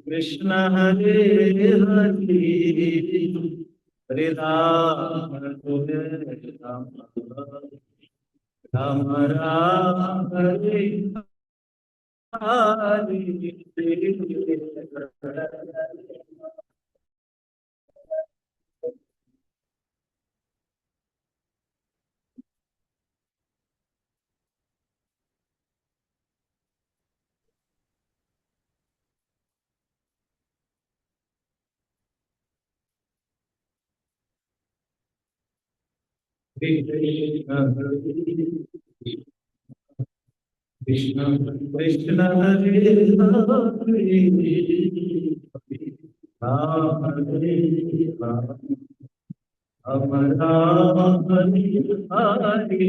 कृष्ण हरे हरे, हरे राम हरे राम, राम राम हरे हरे। कृष्ण कृष्ण हरे हरे, राम हरे राम, राम राम हरे हरे।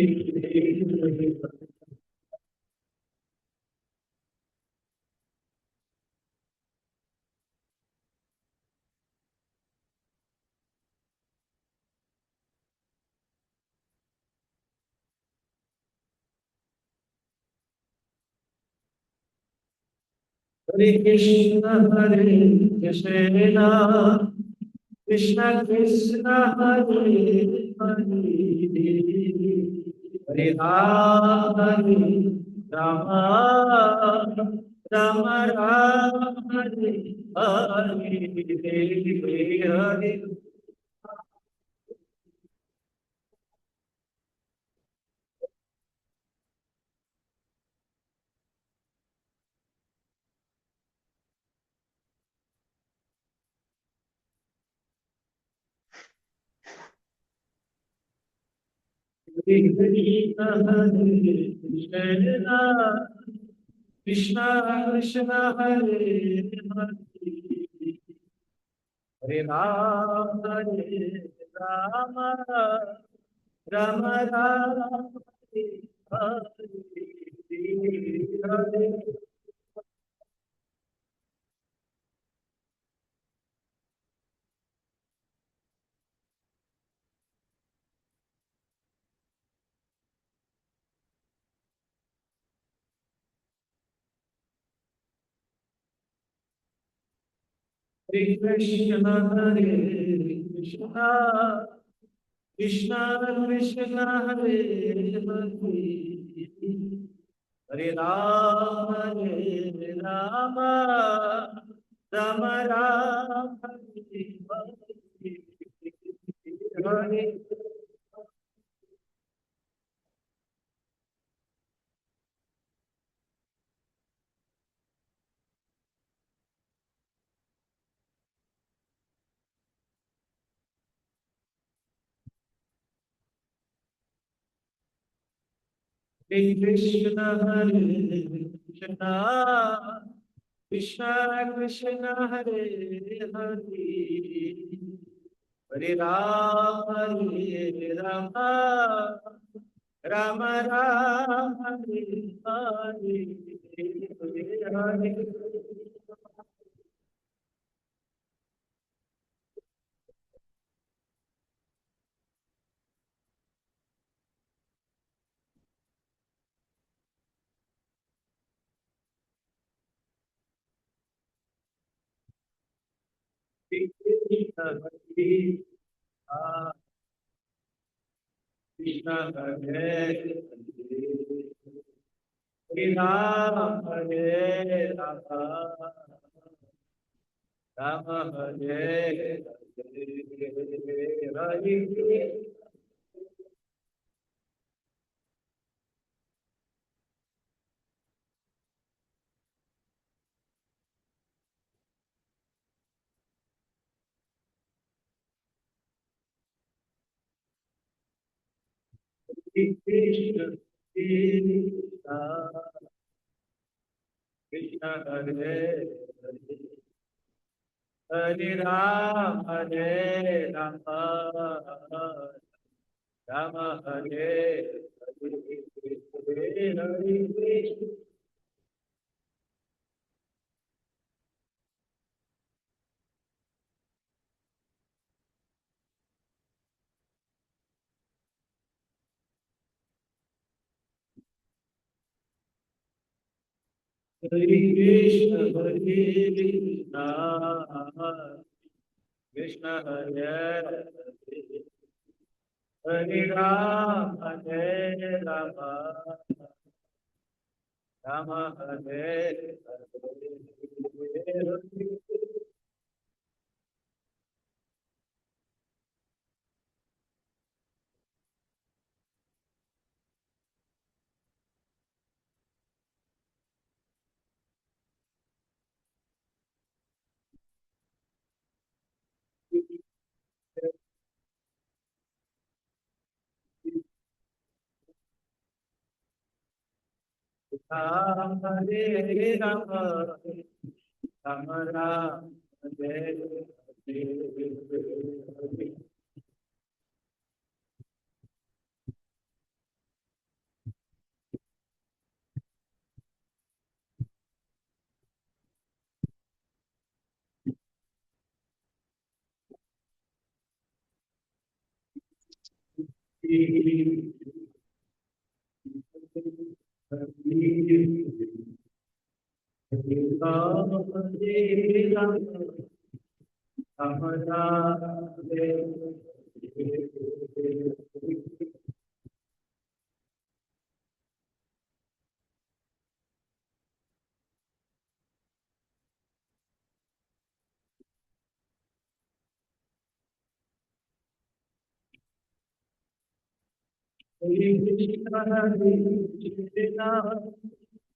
हरे कृष्ण कृष्ण कृष्ण हरे हरे, हरे राम राम राम हरे हरे हरे। कृष्ण कृष्ण हरे हरे, हरे राम राम राम हरे हरे। हरे कृष्ण कृष्ण कृष्ण हरे हरे, हरे राम राम राम हरे हरे। हरे कृष्ण कृष्ण कृष्ण हरे हरे, हरे राम राम राम हरे हरे हरे। कृष्ण हरे हरे राम राम हरे हरे। कृष्ण कृष्ण हरे हरे, हरे Ram Ram Hare Hare Hare. Hare Krishna, Hare Krishna, Krishna Hare Hare, Hare Rama, Hare Rama, Rama Hare Hare. Ram Hare Rama, Rama Rama Hare Hare.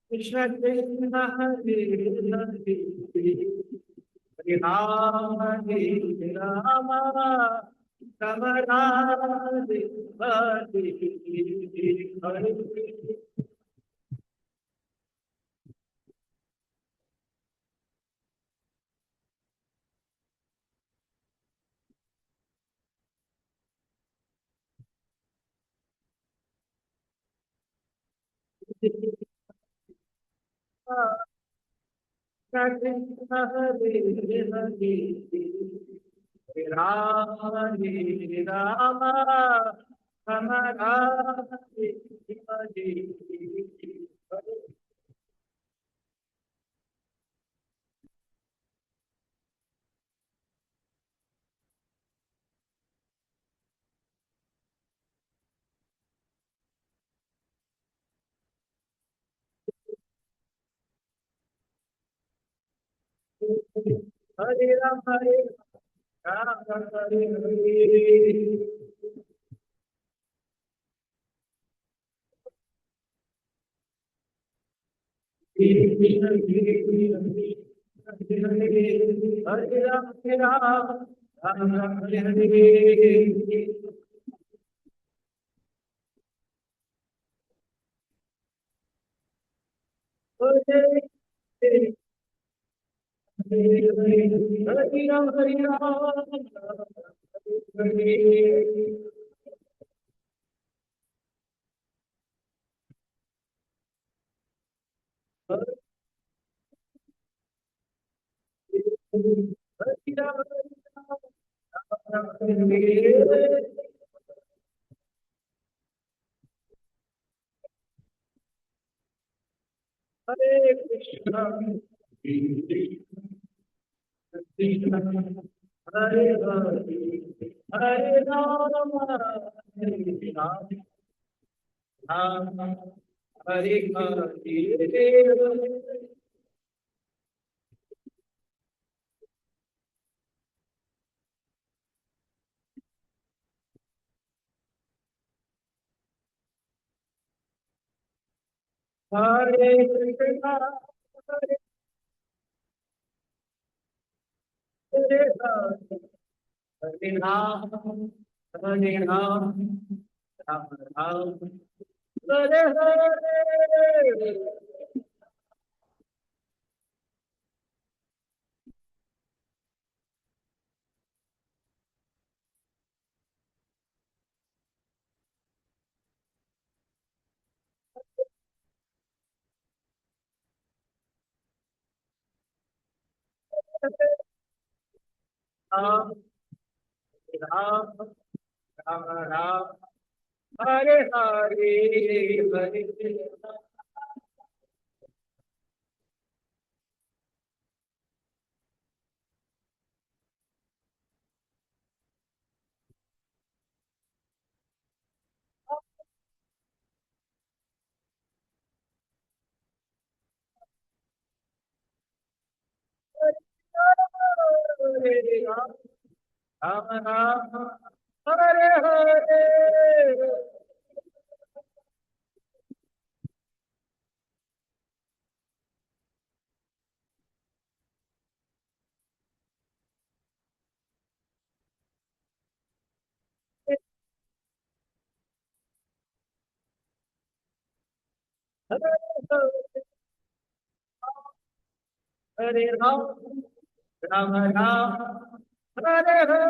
Krishna Krishna Hare Hare, Hare Rama Hare Rama, Rama Rama Hare Hare. Krishna Hare Hare, Hare Rama Hare Rama, Rama Rama Hare Hare. Hare Ram, Hare Ram, Ram Hare Hare. Hare Krishna, Hare Krishna, Krishna Hare Hare, Hare Ram, Hare Ram, Ram Ram Hare Hare. Hare Hare Ram, Hare Ram, Hare Hare. Hare Ram, Ram Ram Hare Hare. Hare Krishna, Krishna Krishna, Hare Hare, Hare Rama, Hare Rama, Rama Hare Hare. Hare Krishna, Hare Hare, Hare Rama, Hare Rama, Rama Rama, Hare Hare. Ram Ram, Rama Rama, Hare Hare, Hare Krishna. Ram Ram, Hare Hare, Hare Hare, Hare Ram, Ram Ram, Hare Hare.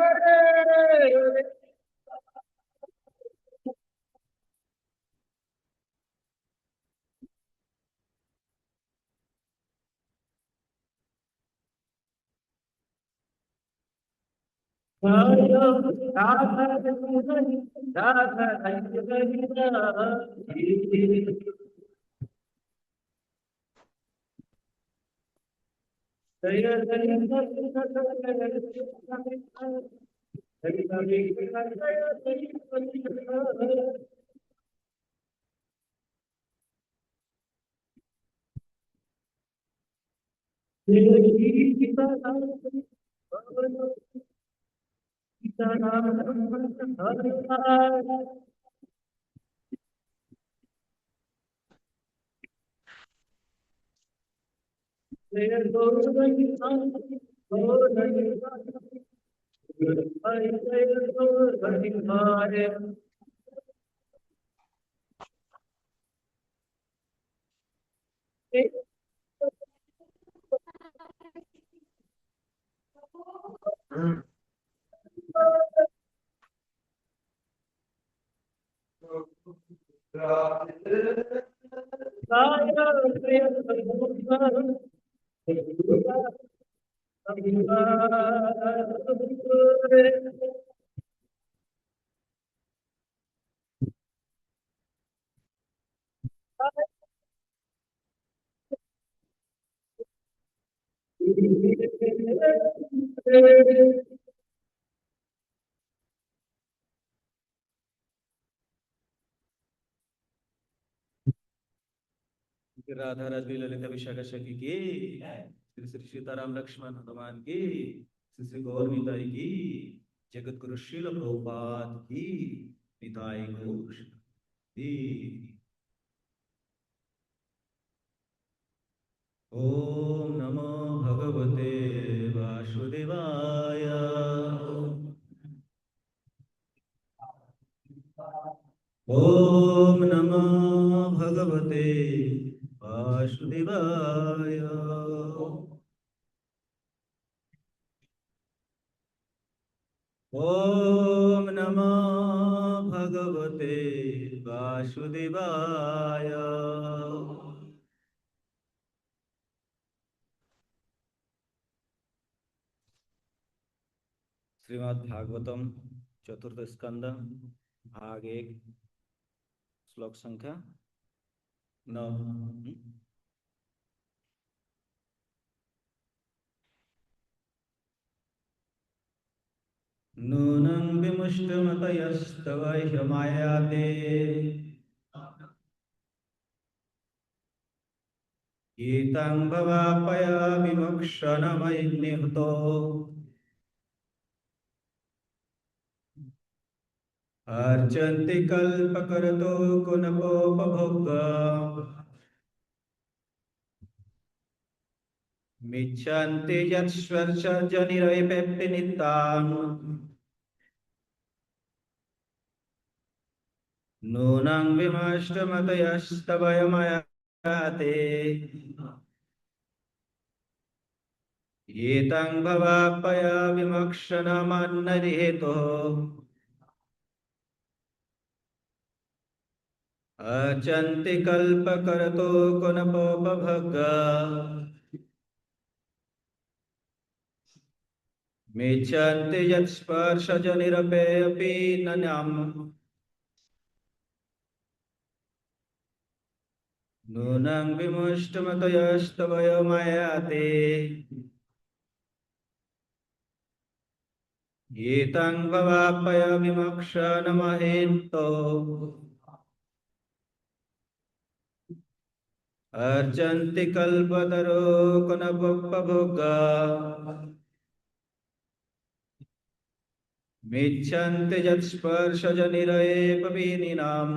Radha Rajni Lalita Vishakha सखी की, श्री श्री सीताराम लक्ष्मण हनुमान की, श्री श्री गौर निताई की, जगत गुरु श्रील प्रभुपाद की, निताई गौर की। ओम नमो भगवते वासुदेवाय। ओम नमो भगवते वासुदेवाय। ओम नमो भगवते वासुदेवाय। श्रीमद् भागवतम चतुर्थ स्कंद भाग 1 श्लोक संख्या 9। नूनं विमुष्टमतयस्तव ह्यमायाते एतं भवापया विमुक्षणमयि निहतो अर्चन्ति कल्पकर्तो कुनकोपभोग मिच्छन्ति यत्स्वर्शजनिरैपेप्पिनितान् नूनं विमुष्टमतयस्तवयमयाते एतं भवापया विमुक्षणमन्नरिहेतुः अर्चन्ति कल्पकर्तो कुनकोपभोग मिच्छन्ति यत्स्पर्शजनिरपेऽपि नन्याम् नूनं विमुष्टमतयस्तवयमयाते एतं भवापय विमोक्षणमहेतो अर्चन्ति कल्पतरो कुनकोपभोग मेच्छन्ति यत्स्पर्शजनिरयेपवीनिनाम्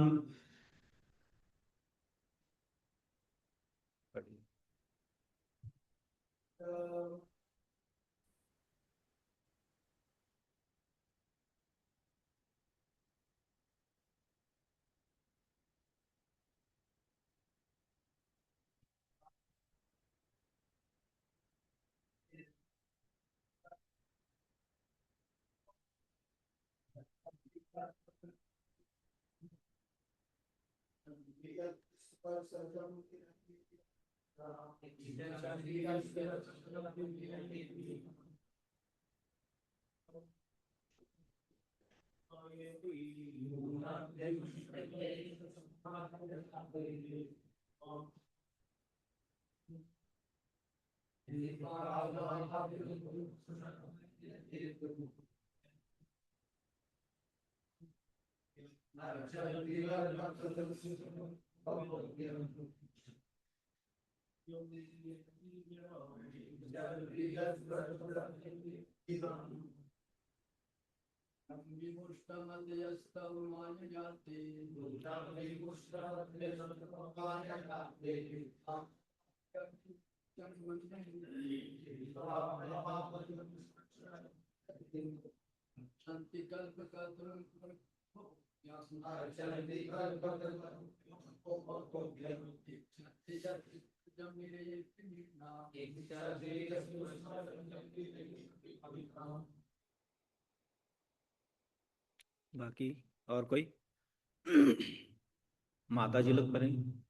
बाकी और कोई माता जी लोग करें।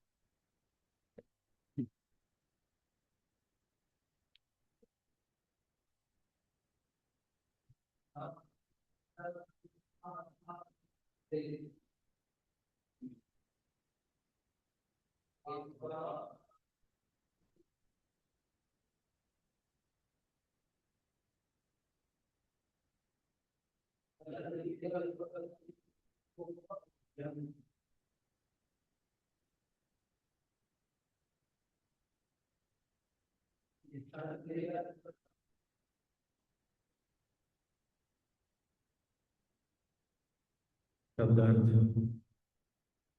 शब्दार्थ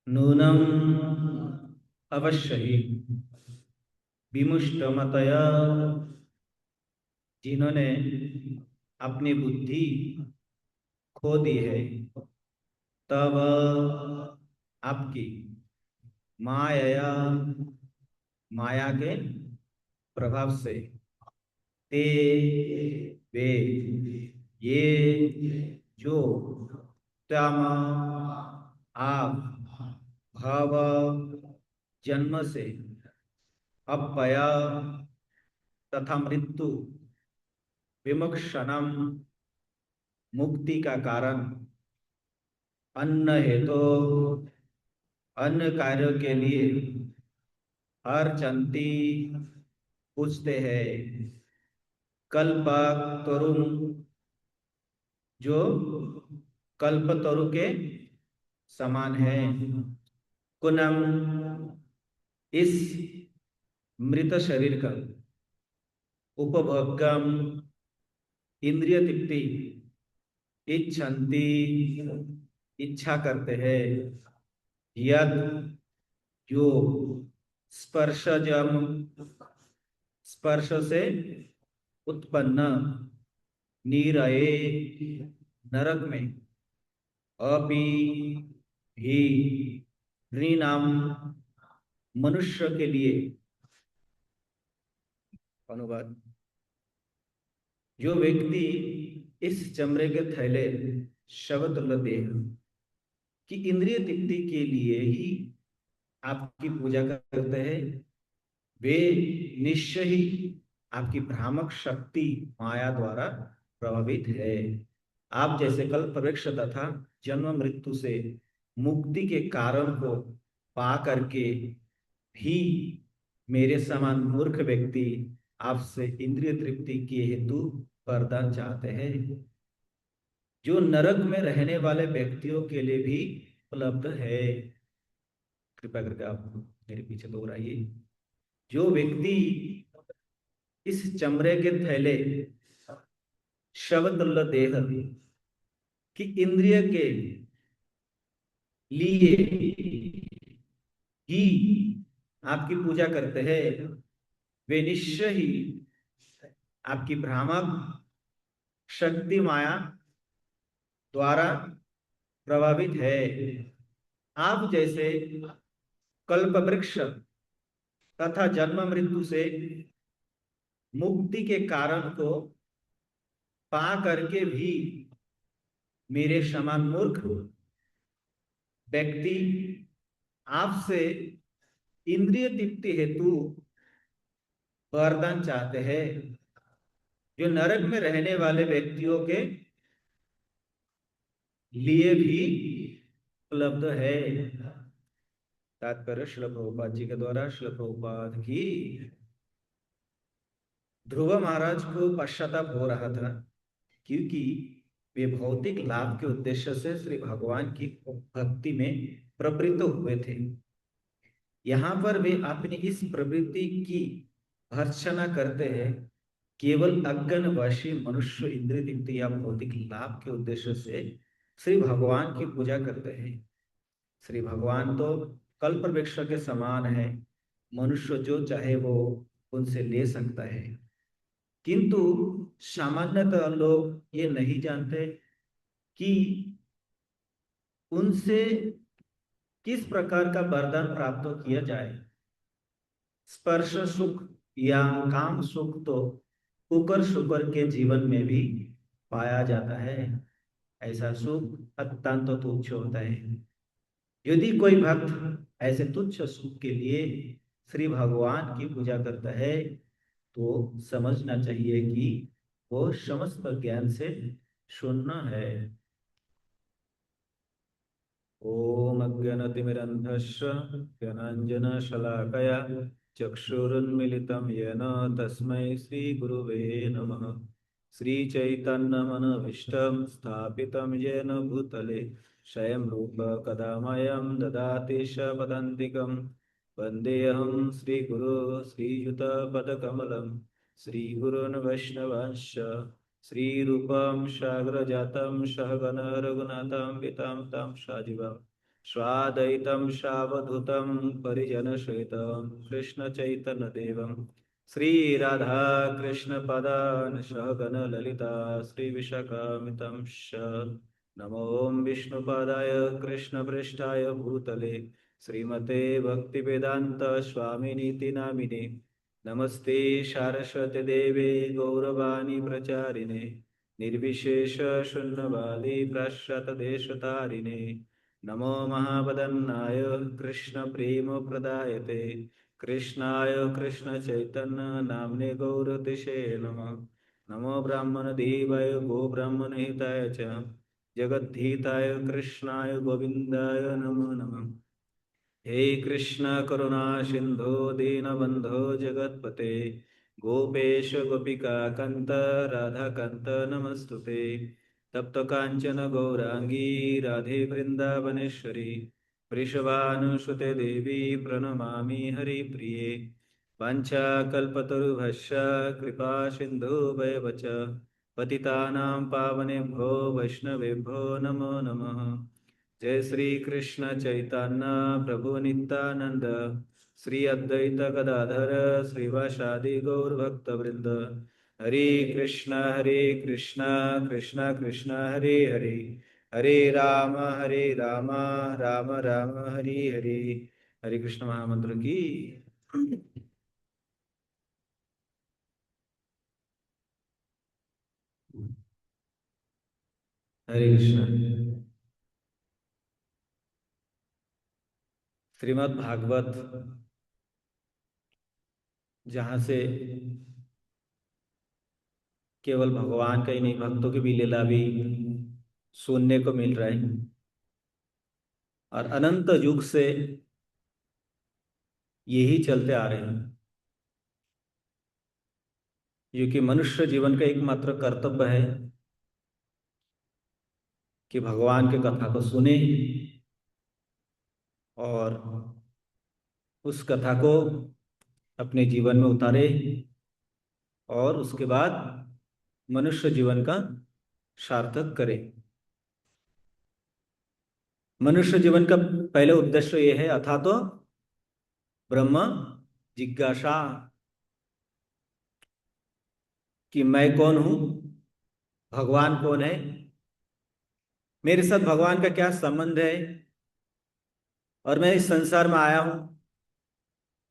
नूनम अवश्य ही विमुष्टमतया जिन्होंने अपनी बुद्धि खो दी है तब आपकी माया माया के प्रभाव से ते वे ये जो तम आप भाव जन्म से अपया तथा मृत्यु विमुक्षणम मुक्ति का कारण अन्न हेतु अन्य कार्यों के लिए हर चंती पूछते हैं कल्पक तरुण जो कल्प तरु के समान है कुनम इस मृत शरीर का उपभोगम इंद्रिय तृप्ति इच्छन्ति इच्छा करते हैं यद जो स्पर्शजम स्पर्श से उत्पन्न नीरये नरक में अपि भी नृणाम मनुष्य के लिए अनुवाद जो व्यक्ति इस चमड़े के थैले शब्द देह की इंद्रिय तृप्ति के लिए ही आपकी पूजा करते हैं वे निश्चय ही आपकी भ्रामक शक्ति माया द्वारा प्रभावित है आप जैसे कल्प वृक्ष तथा जन्म मृत्यु से मुक्ति के कारण को पा करके भी मेरे समान मूर्ख व्यक्ति आपसे इंद्रिय तृप्ति के हेतु वरदान चाहते हैं जो नरक में रहने वाले व्यक्तियों के लिए भी उपलब्ध है कृपया करके आप मेरे पीछे दोहराइए जो व्यक्ति इस चमड़े के थैले शब्द देह कि इंद्रिय के लिए ही आपकी पूजा करते हैं, वे निश्चय ही आपकी भ्रामक शक्ति माया द्वारा प्रभावित है। आप जैसे कल्प वृक्ष तथा जन्म मृत्यु से मुक्ति के कारण को पा करके भी मेरे समान मूर्ख व्यक्ति आपसे इंद्रिय तृप्ति हेतु वरदान चाहते हैं, जो नरक में रहने वाले व्यक्तियों के लिए भी उपलब्ध है। तात्पर्य श्रील प्रभुपाद जी के द्वारा। श्रील प्रभुपाद की ध्रुव महाराज को पश्चाताप हो रहा था, क्योंकि वे भौतिक लाभ के उद्देश्य से श्री भगवान की भक्ति में प्रवृत्त हुए थे। यहाँ पर वे अपनी इस प्रवृत्ति की भर्त्सना करते हैं। केवल अज्ञानवशी मनुष्य इंद्रिय तृप्ति या भौतिक लाभ के उद्देश्य से श्री भगवान की पूजा करते हैं। श्री भगवान तो कल्प वृक्ष के समान है, मनुष्य जो चाहे वो उनसे ले सकता है। किंतु सामान्यतः लोग ये नहीं जानते कि उनसे किस प्रकार का वरदान प्राप्त किया जाए। स्पर्श सुख या काम सुख तो कुकर शुकर के जीवन में भी पाया जाता है। ऐसा सुख अत्यंत तुच्छ होता है। यदि कोई भक्त ऐसे तुच्छ सुख के लिए श्री भगवान की पूजा करता है, तो समझना चाहिए कि वो समस्त ज्ञान से शून्य है। ओम अज्ञानतिमिरन्धस्य ज्ञानाञ्जनशलाकया चक्षुरुन्मीलितं येन तस्मै श्रीगुरुवे नमः। श्रीचैतन्यमनभीष्टं स्थापितं येन भूतले स्वयं रूप कदा मह्यं ददाति च पदान्तिकं। वन्देऽहं श्रीगुरो श्रीयुतपदकमलं श्रीगुरून् वैष्णवांश्च श्रीरूपं साग्रजातं सहगण रघुनाथं वितं तं सजीवं स्वाद्वैतं सावधूतं परिजनसहितं कृष्णचैतन्यदेवं श्रीराधा कृष्णपदान् सहगण ललिता श्रीविशाखान्वितं च। नमो विष्णुपादाय कृष्णपृष्ठाय भूतले श्रीमते भक्तिवेदांत स्वामिनीति नामिने। नमस्ते सारस्वती देवे गौरवाणी प्रचारिणे निर्विशेष शून्यवादी प्रश्चातदेशतारिणे। नमो महावदन्नाय कृष्ण प्रेम प्रदायते कृष्णाय कृष्ण चैतन्य नामने गौरतिशे नमः। नमो ब्राह्मण देवाय गो ब्राह्मण हिताय च जगद्धिताय कृष्णाय गोविंदाय नमो नमः। हे कृष्ण करुणा सिंधु दीनबंधो जगत्पते गोपेश गोपिका कांत राधा कांत नमस्तुते। तप्त कांचन गौरांगी राधे वृंदावनेश्वरी वृषभानुसुते देवी प्रणमामि हरिप्रिये। वाञ्छाकल्पतरुभ्यश्च कृपा सिन्धुभ्येव च पतितानां पावनेभ्यो वैष्णवेभ्यो नमो नमः। जय श्री कृष्ण चैतन्य प्रभु नित्यानंद श्री अद्वैत गदाधर श्रीवासादि गौर भक्त वृंद। हरे कृष्ण कृष्ण कृष्ण हरे हरे हरे राम राम राम हरे हरे। हरे कृष्ण महामंत्र की। हरे कृष्ण। श्रीमद् भागवत, जहाँ से केवल भगवान का ही नहीं भक्तों की भी लीला भी सुनने को मिल रहा है, और अनंत युग से यही चलते आ रहे हैं। क्योंकि मनुष्य जीवन का एकमात्र कर्तव्य है कि भगवान के कथा को सुने और उस कथा को अपने जीवन में उतारे, और उसके बाद मनुष्य जीवन का सार्थक करे। मनुष्य जीवन का पहले उद्देश्य यह है, अथा तो ब्रह्म जिज्ञासा, कि मैं कौन हूं, भगवान कौन है, मेरे साथ भगवान का क्या संबंध है, और मैं इस संसार में आया हूं,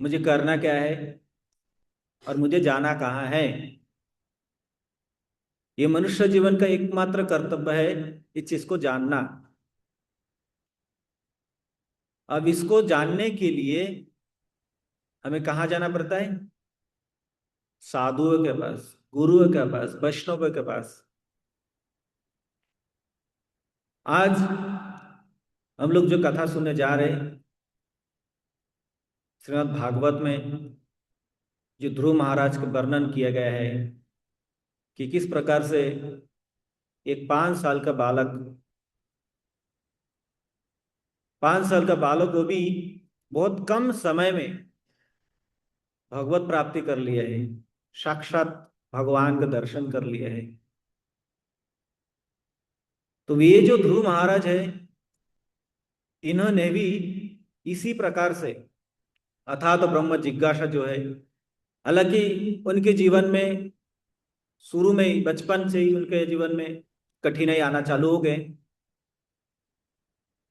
मुझे करना क्या है, और मुझे जाना कहाँ है। ये मनुष्य जीवन का एकमात्र कर्तव्य है, इस चीज को जानना। अब इसको जानने के लिए हमें कहाँ जाना पड़ता है? साधुओं के पास, गुरुओं के पास, वैष्णवों के पास। आज हम लोग जो कथा सुनने जा रहे हैं, श्रीमद् भागवत में जो ध्रुव महाराज का वर्णन किया गया है कि किस प्रकार से एक 5 साल का बालक, 5 साल का बालक को भी बहुत कम समय में भगवत प्राप्ति कर लिया है, साक्षात भगवान का दर्शन कर लिया है। तो ये जो ध्रुव महाराज है, इन्होंने भी इसी प्रकार से अथात तो ब्रह्म जिज्ञासा जो है, हालांकि उनके जीवन में शुरू में ही, बचपन से ही उनके जीवन में कठिनाई आना चालू हो गए,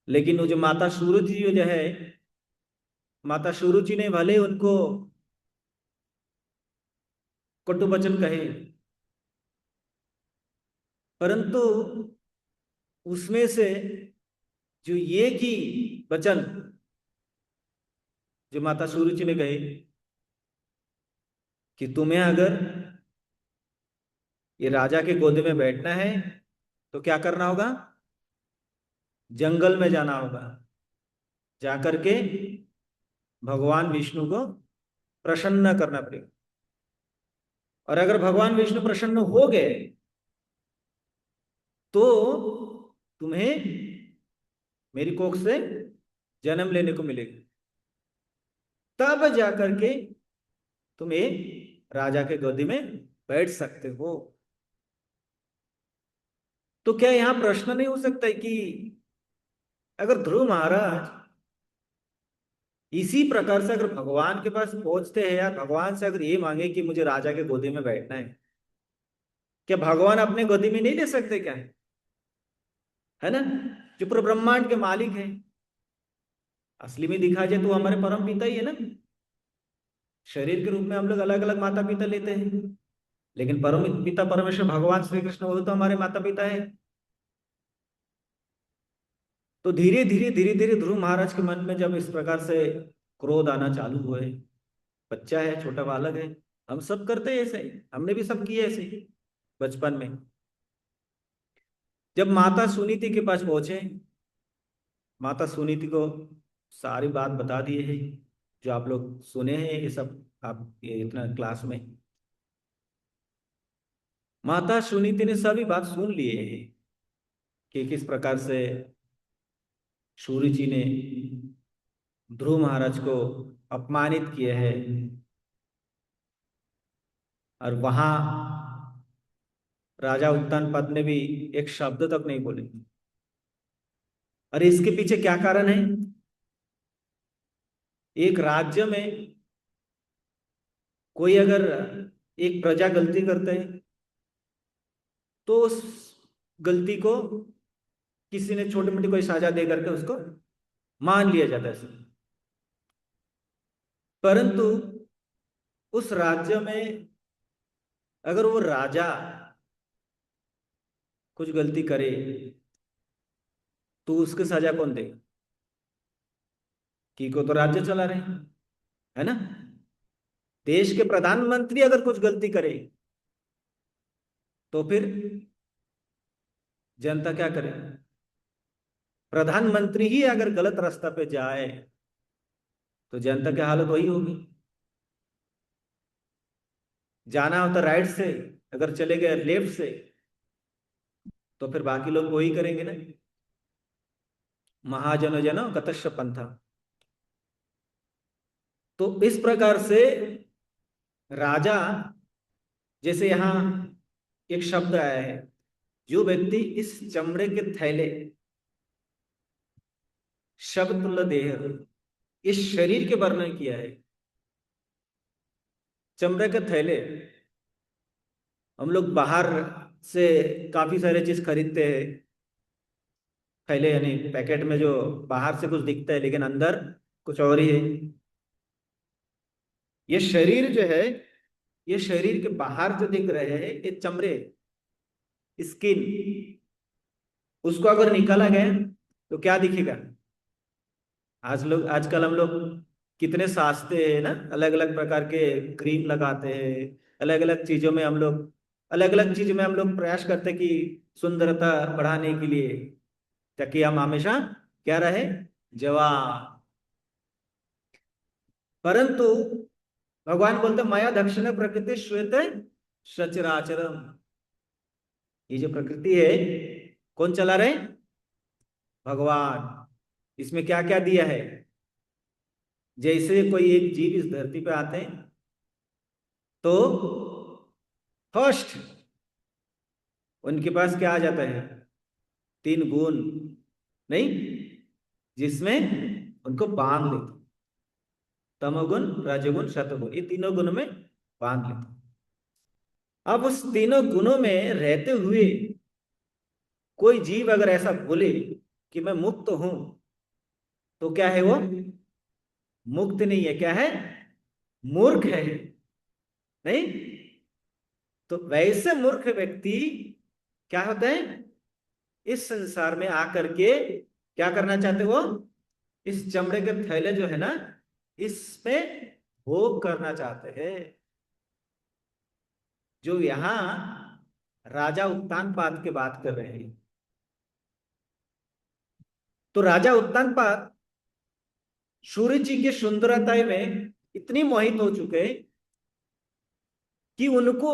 लेकिन वो जो माता सुरुचि जो है, माता सुरुचि ने भले उनको कटु वचन कहे, परंतु उसमें से जो ये की वचन जो माता सुरुचि ने कहे कि तुम्हें अगर ये राजा के गोद में बैठना है तो क्या करना होगा? जंगल में जाना होगा, जाकर के भगवान विष्णु को प्रसन्न करना पड़ेगा, और अगर भगवान विष्णु प्रसन्न हो गए तो तुम्हें मेरी कोख से जन्म लेने को मिलेगा, तब जाकर के तुम एक राजा के गोदी में बैठ सकते हो। तो क्या यहां प्रश्न नहीं हो सकता है कि अगर ध्रुव महाराज इसी प्रकार से अगर भगवान के पास पहुंचते हैं, या भगवान से अगर ये मांगे कि मुझे राजा के गोदी में बैठना है, क्या भगवान अपने गोदी में नहीं ले सकते क्या? है ना? जो पूरे ब्रह्मांड के मालिक है, असली में दिखा जाए तो वो हमारे परम पिता ही है ना। शरीर के रूप में हम लोग अलग अलग माता पिता लेते हैं, लेकिन परम पिता परमेश्वर भगवान श्री कृष्ण वो तो हमारे माता पिता है। तो धीरे धीरे ध्रुव महाराज के मन में जब इस प्रकार से क्रोध आना चालू हुए, बच्चा है, छोटा बालक है, हम सब करते हैं ऐसे ही, हमने भी सब किए ऐसे ही बचपन में। जब माता सुनीति के पास पहुंचे, माता सुनीति को सारी बात बता दिए है, जो आप लोग सुने हैं ये सब, आप ये इतना क्लास में माता सुनीति ने सभी बात सुन लिए हैं कि किस प्रकार से सूर्य जी ने ध्रुव महाराज को अपमानित किया है, और वहां राजा उत्तानपाद ने भी एक शब्द तक नहीं बोले। अरे इसके पीछे क्या कारण है? एक राज्य में कोई अगर एक प्रजा गलती करते है तो उस गलती को किसी ने छोटी मोटी कोई साजा दे करके उसको मान लिया जाता है। परंतु उस राज्य में अगर वो राजा कुछ गलती करे तो उसकी सजा कौन देगा? की को तो राज्य चला रहे हैं, है ना? देश के प्रधानमंत्री अगर कुछ गलती करे तो फिर जनता क्या करे? प्रधानमंत्री ही अगर गलत रास्ता पे जाए तो जनता की हालत वही होगी। जाना होता राइट से, अगर चले गए लेफ्ट से तो फिर बाकी लोग वही करेंगे ना। महाजनो जनो कतश्च पंथा। तो इस प्रकार से राजा, जैसे यहां एक शब्द आया है, जो व्यक्ति इस चमड़े के थैले शब्दुल्ल देह, इस शरीर के वर्णन किया है। चमड़े के थैले, हम लोग बाहर से काफी सारे चीज खरीदते हैं, थैले यानी पैकेट में जो बाहर से कुछ दिखता है लेकिन अंदर कुछ और ही है। ये शरीर जो है, ये शरीर के बाहर जो दिख रहे हैं ये चमड़े, स्किन, उसको अगर निकाला गया तो क्या दिखेगा? आजकल हम लोग कितने साजते हैं ना, अलग अलग प्रकार के क्रीम लगाते हैं, अलग अलग चीजों में हम लोग, अलग अलग चीजों में हम लोग प्रयास करते हैं कि सुंदरता बढ़ाने के लिए, ताकि हम हमेशा क्या रहे, जवान। परंतु भगवान बोलते माया दक्षिण प्रकृति श्वेत सचराचरम, ये जो प्रकृति है कौन चला रहे? भगवान। इसमें क्या क्या दिया है? जैसे कोई एक जीव इस धरती पे आते हैं तो फर्स्ट उनके पास क्या आ जाता है? तीन गुण, नहीं, जिसमें उनको बांध लेते, तमोगुण, रजोगुण, सतोगुण, ये तीनों गुण में बांध लेते। अब उस तीनों गुणों में रहते हुए कोई जीव अगर ऐसा बोले कि मैं मुक्त हूं, तो क्या है वो? मुक्त नहीं है, क्या है? मूर्ख है, नहीं? तो वैसे मूर्ख व्यक्ति क्या होता है? इस संसार में आकर के क्या करना चाहते वो? इस चमड़े के थैले जो है ना, इसमें भोग करना चाहते हैं। जो यहां राजा उत्तानपाद की बात कर रहे हैं, तो राजा उत्तानपाद सूर्य जी की सुंदरता में इतनी मोहित हो चुके कि उनको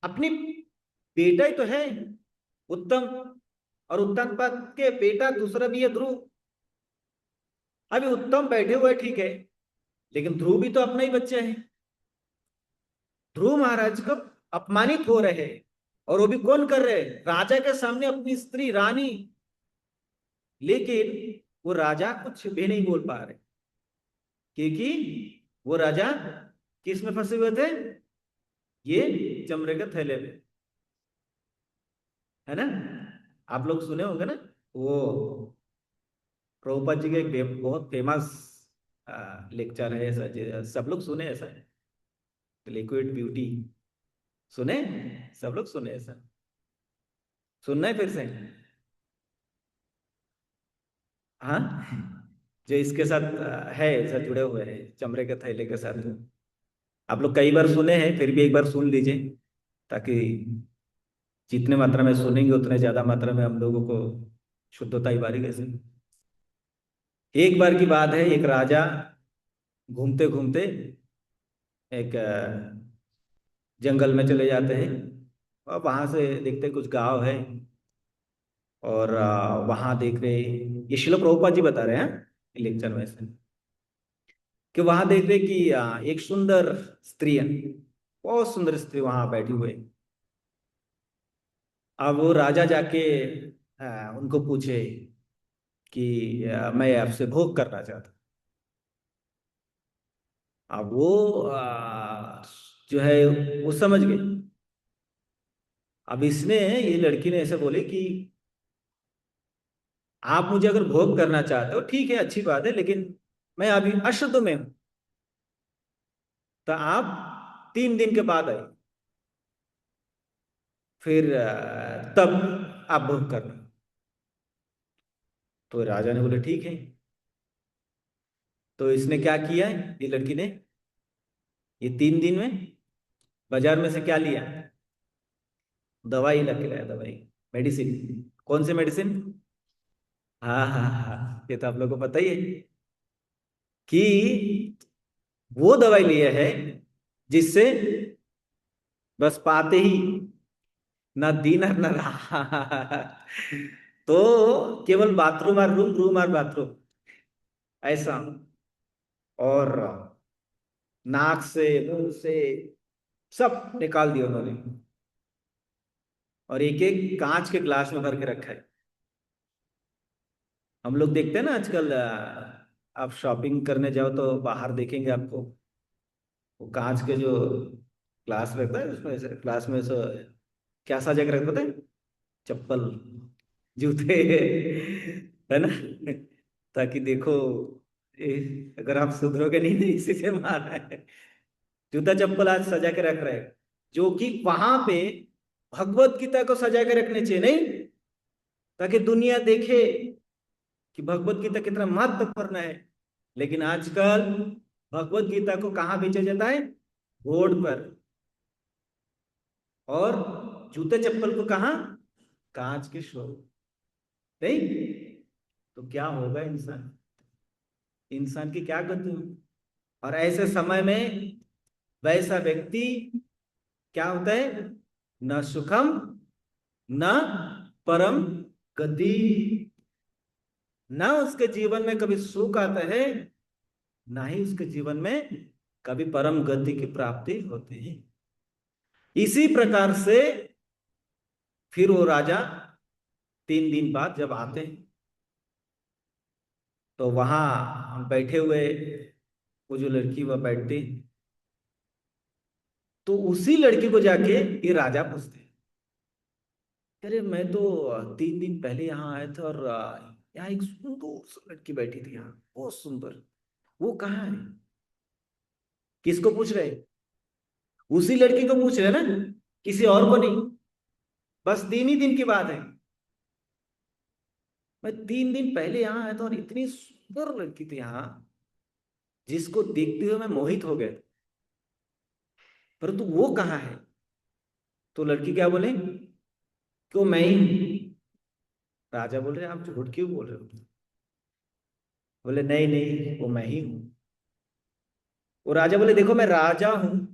अपनी बेटा ही तो है उत्तम, और उत्तानपाद के बेटा दूसरा भी है ध्रुव। अभी उत्तम बैठे हुए ठीक है, लेकिन ध्रुव भी तो अपना ही बच्चा है। ध्रुव महाराज को अपमानित हो रहे हैं, और वो भी कौन कर रहे हैं? राजा के सामने अपनी स्त्री रानी। लेकिन वो राजा कुछ भी नहीं बोल पा रहे, क्योंकि वो राजा किस में फंसे हुए थे? ये चमड़े के थैले में, है ना? आप लोग सुने होंगे ना, वो प्रभुपाद जी का एक बहुत फेमस लेक्चर है ऐसा, सब लोग सुने ऐसा, लिक्विड ब्यूटी, सुने? सब लोग सुने ऐसा? सुनना है फिर से? हाँ, जो इसके साथ है, ऐसा जुड़े हुए हैं चमड़े के थैले के साथ, आप लोग कई बार सुने हैं, फिर भी एक बार सुन लीजिए, ताकि जितने मात्रा में सुनेंगे उतने ज्यादा मात्रा में हम लोगों को शुद्धता ही बारी। कैसे एक बार की बात है, एक राजा घूमते घूमते एक जंगल में चले जाते हैं, और वहां से देखते कुछ गांव है, और वहां देख रहे, ये शिल प्रभुपाद जी बता रहे हैं लेक्चर में से, कि वहां देख रहे कि एक सुंदर स्त्री है, बहुत सुंदर स्त्री वहां बैठी हुई है। अब वो राजा जाके उनको पूछे कि मैं आपसे भोग करना चाहता। अब वो जो है वो समझ गई। अब इसने, ये लड़की ने ऐसे बोले कि आप मुझे अगर भोग करना चाहते हो ठीक है, अच्छी बात है, लेकिन मैं अभी अशुद्ध में हूं, तो आप 3 दिन के बाद आए, फिर तब आप भोग करना। तो राजा ने बोले ठीक है। तो इसने क्या किया, ये लड़की ने, ये 3 दिन में बाजार में से क्या लिया? दवाई ला के लाया, दवाई, मेडिसिन। कौन से मेडिसिन? हाँ हाँ हाँ, ये तो आप लोगों को पता ही है कि वो दवाई लिया है जिससे बस पाते ही ना दिन और न रात, तो केवल बाथरूम और रूम, रूम और बाथरूम, ऐसा। और नाक से, मुंह से सब निकाल दिया उन्होंने, और एक एक कांच के ग्लास में भर के रखा है। हम लोग देखते हैं ना आजकल, आप शॉपिंग करने जाओ तो बाहर देखेंगे आपको, वो कांच के जो ग्लास रहता है उसमें से, ग्लास में से क्या सजा के रखते हैं? चप्पल, जूते, है ना? ताकि देखो, अगर आप सुधरोगे नहीं तो इसी से मारा है। जूता चप्पल आज सजा के रख रहे हैं, जो कि वहां पे भगवत गीता को सजा के रखने चाहिए, नहीं? ताकि दुनिया देखे कि भगवत गीता कितना महत्वपूर्ण है। लेकिन आजकल भगवत गीता को कहाँ बेचा जाता है? रोड पर। और जूते चप्पल को कहाँ? कांच के शोरूम, नहीं? तो क्या होगा इंसान, इंसान की क्या गति होगी? और ऐसे समय में वैसा व्यक्ति क्या होता है? न सुखम, न परम गति। न उसके जीवन में कभी सुख आता है, ना ही उसके जीवन में कभी परम गति की प्राप्ति होती है। इसी प्रकार से फिर वो राजा 3 दिन बाद जब आते हैं, तो वहां हम बैठे हुए, वो जो लड़की वह बैठती, तो उसी लड़की को जाके ये राजा पूछते, अरे मैं तो 3 दिन पहले यहाँ आया था, और यहाँ एक सुंदर सी लड़की बैठी थी, यहाँ बहुत सुंदर, वो कहाँ है? किसको पूछ रहे? उसी लड़की को पूछ रहे ना, किसी और को नहीं। बस 3 ही दिन की बात है। मैं 3 दिन पहले यहाँ आया था और इतनी सुंदर लड़की थी यहाँ, जिसको देखते हुए मैं मोहित हो गया, परंतु वो कहाँ है? तो लड़की क्या बोले कि वो मैं ही हूं। राजा बोल रहे आप झूठ क्यों बोल रहे हो? बोले नहीं नहीं, वो मैं ही हूं। वो राजा बोले देखो मैं राजा हूं,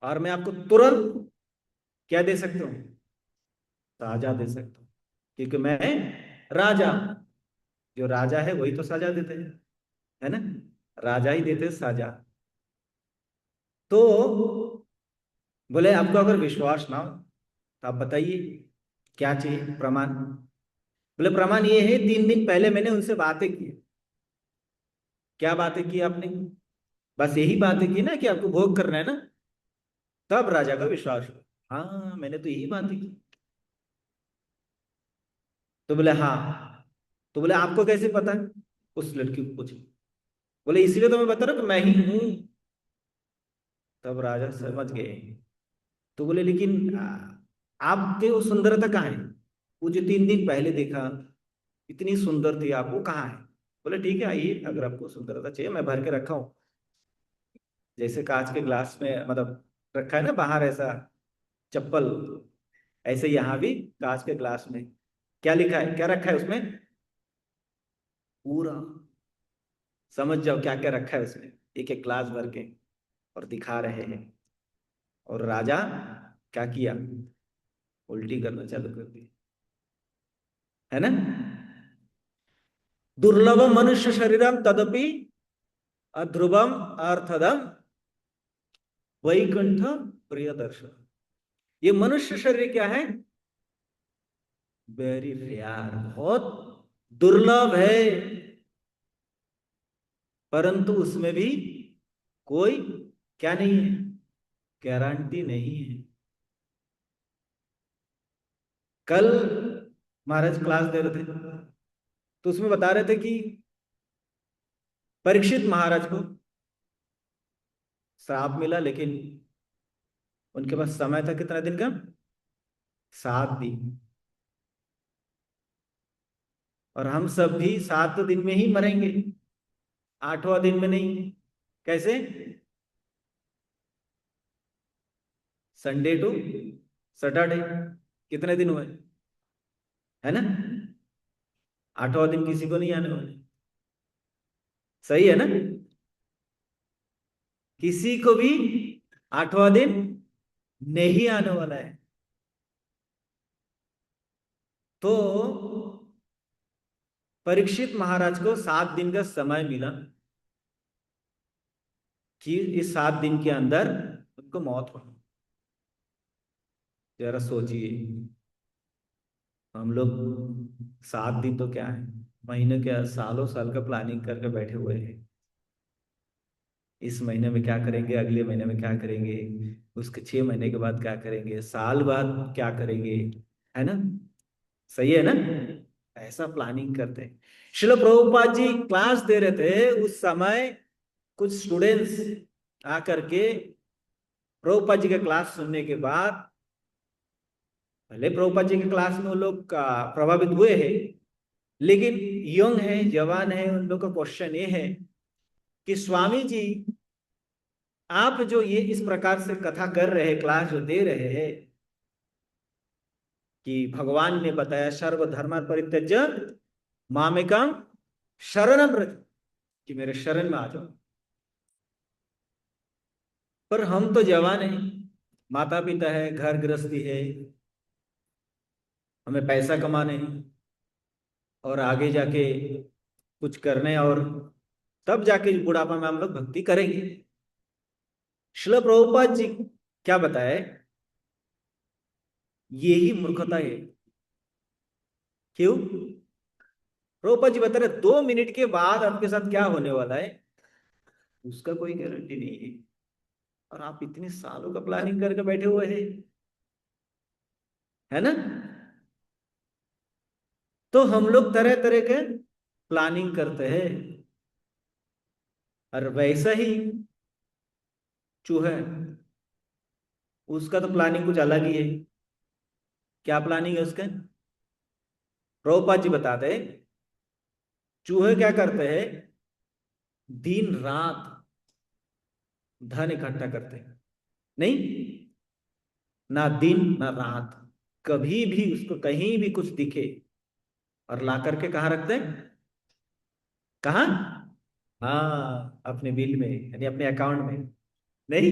और मैं आपको तुरंत क्या दे सकता हूँ? सजा दे सकता हूँ, क्योंकि मैं राजा हूं। जो राजा है वही तो सजा देते हैं, है ना? राजा ही देते हैं सजा। तो बोले आपको अगर विश्वास ना हो तो आप बताइए क्या चाहिए प्रमाण? बोले प्रमाण ये है, 3 दिन पहले मैंने उनसे बातें की। क्या बातें की आपने? बस यही बातें की ना कि आपको भोग करना है ना, तब राजा का विश्वास हो। हाँ मैंने तो यही बातें की। तो बोले हाँ। तो बोले आपको कैसे पता? उस लड़की को पूछे। बोले इसीलिए तो मैं बता रहा हूं कि मैं ही हूं। तब राजा समझ गए। तो बोले लेकिन आपके वो सुंदरता कहाँ है? वो जो 3 दिन पहले देखा, इतनी सुंदर थी आप, वो कहाँ है? बोले ठीक है आइए, अगर आपको सुंदरता चाहिए मैं भर के रखा हूँ। जैसे कांच के ग्लास में मतलब रखा है ना बाहर ऐसा चप्पल, ऐसे यहाँ भी कांच के ग्लास में क्या लिखा है, क्या रखा है उसमें? पूरा समझ जाओ क्या क्या रखा है उसमें, एक एक ग्लास भर के, और दिखा रहे हैं। और राजा क्या किया? उल्टी करना चालू कर दी, है ना? दुर्लभम मनुष्य शरीरम तदपि अध्रुवम अर्थदम वैकुंठ प्रिय दर्शन। ये मनुष्य शरीर क्या है? वेरी रेयर, बहुत दुर्लभ है, परंतु उसमें भी कोई क्या नहीं है, गारंटी नहीं है। कल महाराज क्लास दे रहे थे, तो उसमें बता रहे थे कि परीक्षित महाराज को श्राप मिला, लेकिन उनके पास समय था कितना दिन का? 7 दिन। और हम सब भी 7 दिन में ही मरेंगे, 8वां दिन में नहीं। कैसे? संडे टू सैटरडे, कितने दिन हुए, है ना? 8वां दिन किसी को नहीं आने वाले। सही है ना? किसी को भी 8वां दिन नहीं आने वाला है। तो परीक्षित महाराज को 7 दिन का समय मिला कि इस 7 दिन के अंदर उनको मौत हो। जरा सोचिए, हम लोग 7 दिन तो क्या है, महीने क्या सालों साल का प्लानिंग करके बैठे हुए हैं। इस महीने में क्या करेंगे, अगले महीने में क्या करेंगे, उसके 6 महीने के बाद क्या करेंगे, साल बाद क्या करेंगे, है ना। सही है ना। ऐसा प्लानिंग करते हैं। शिल प्रभुपाद जी क्लास दे रहे थे उस समय। कुछ स्टूडेंट्स आकर के प्रभुपाद जी का क्लास सुनने के बाद, भले प्रभुपाद जी के क्लास में वो लोग प्रभावित हुए हैं, लेकिन यंग है, जवान है, उन लोग का क्वेश्चन ये है कि स्वामी जी, आप जो ये इस प्रकार से कथा कर रहे हैं, क्लास जो दे रहे हैं कि भगवान ने बताया सर्वधर्म परित्यज्य मामेकम शरणम व्रज, कि मेरे शरण में आ जाओ। पर हम तो जवान हैं, माता पिता है, घर गृहस्थी है, हमें पैसा कमाने हैं और आगे जाके कुछ करने, और तब जाके बुढ़ापा में हम लोग भक्ति करेंगे। श्रील प्रभुपाद जी क्या बताए, ये ही मूर्खता है। क्यों? प्रभुपाद जी बता रहे 2 मिनट के बाद आपके साथ क्या होने वाला है उसका कोई गारंटी नहीं है, और आप इतने सालों का प्लानिंग करके बैठे हुए हैं, है ना। तो हम लोग तरह तरह के प्लानिंग करते हैं, और वैसा ही चूहा है, उसका तो प्लानिंग कुछ अलग ही है। क्या प्लानिंग है उसका? प्रभुपाद जी बताते हैं, चूहे क्या करते हैं, दिन रात धन इकट्ठा करते हैं। नहीं, ना दिन ना रात, कभी भी उसको कहीं भी कुछ दिखे और ला करके कहाँ रखते हैं? कहाँ? हाँ, अपने बिल में, यानी अपने अकाउंट में। नहीं।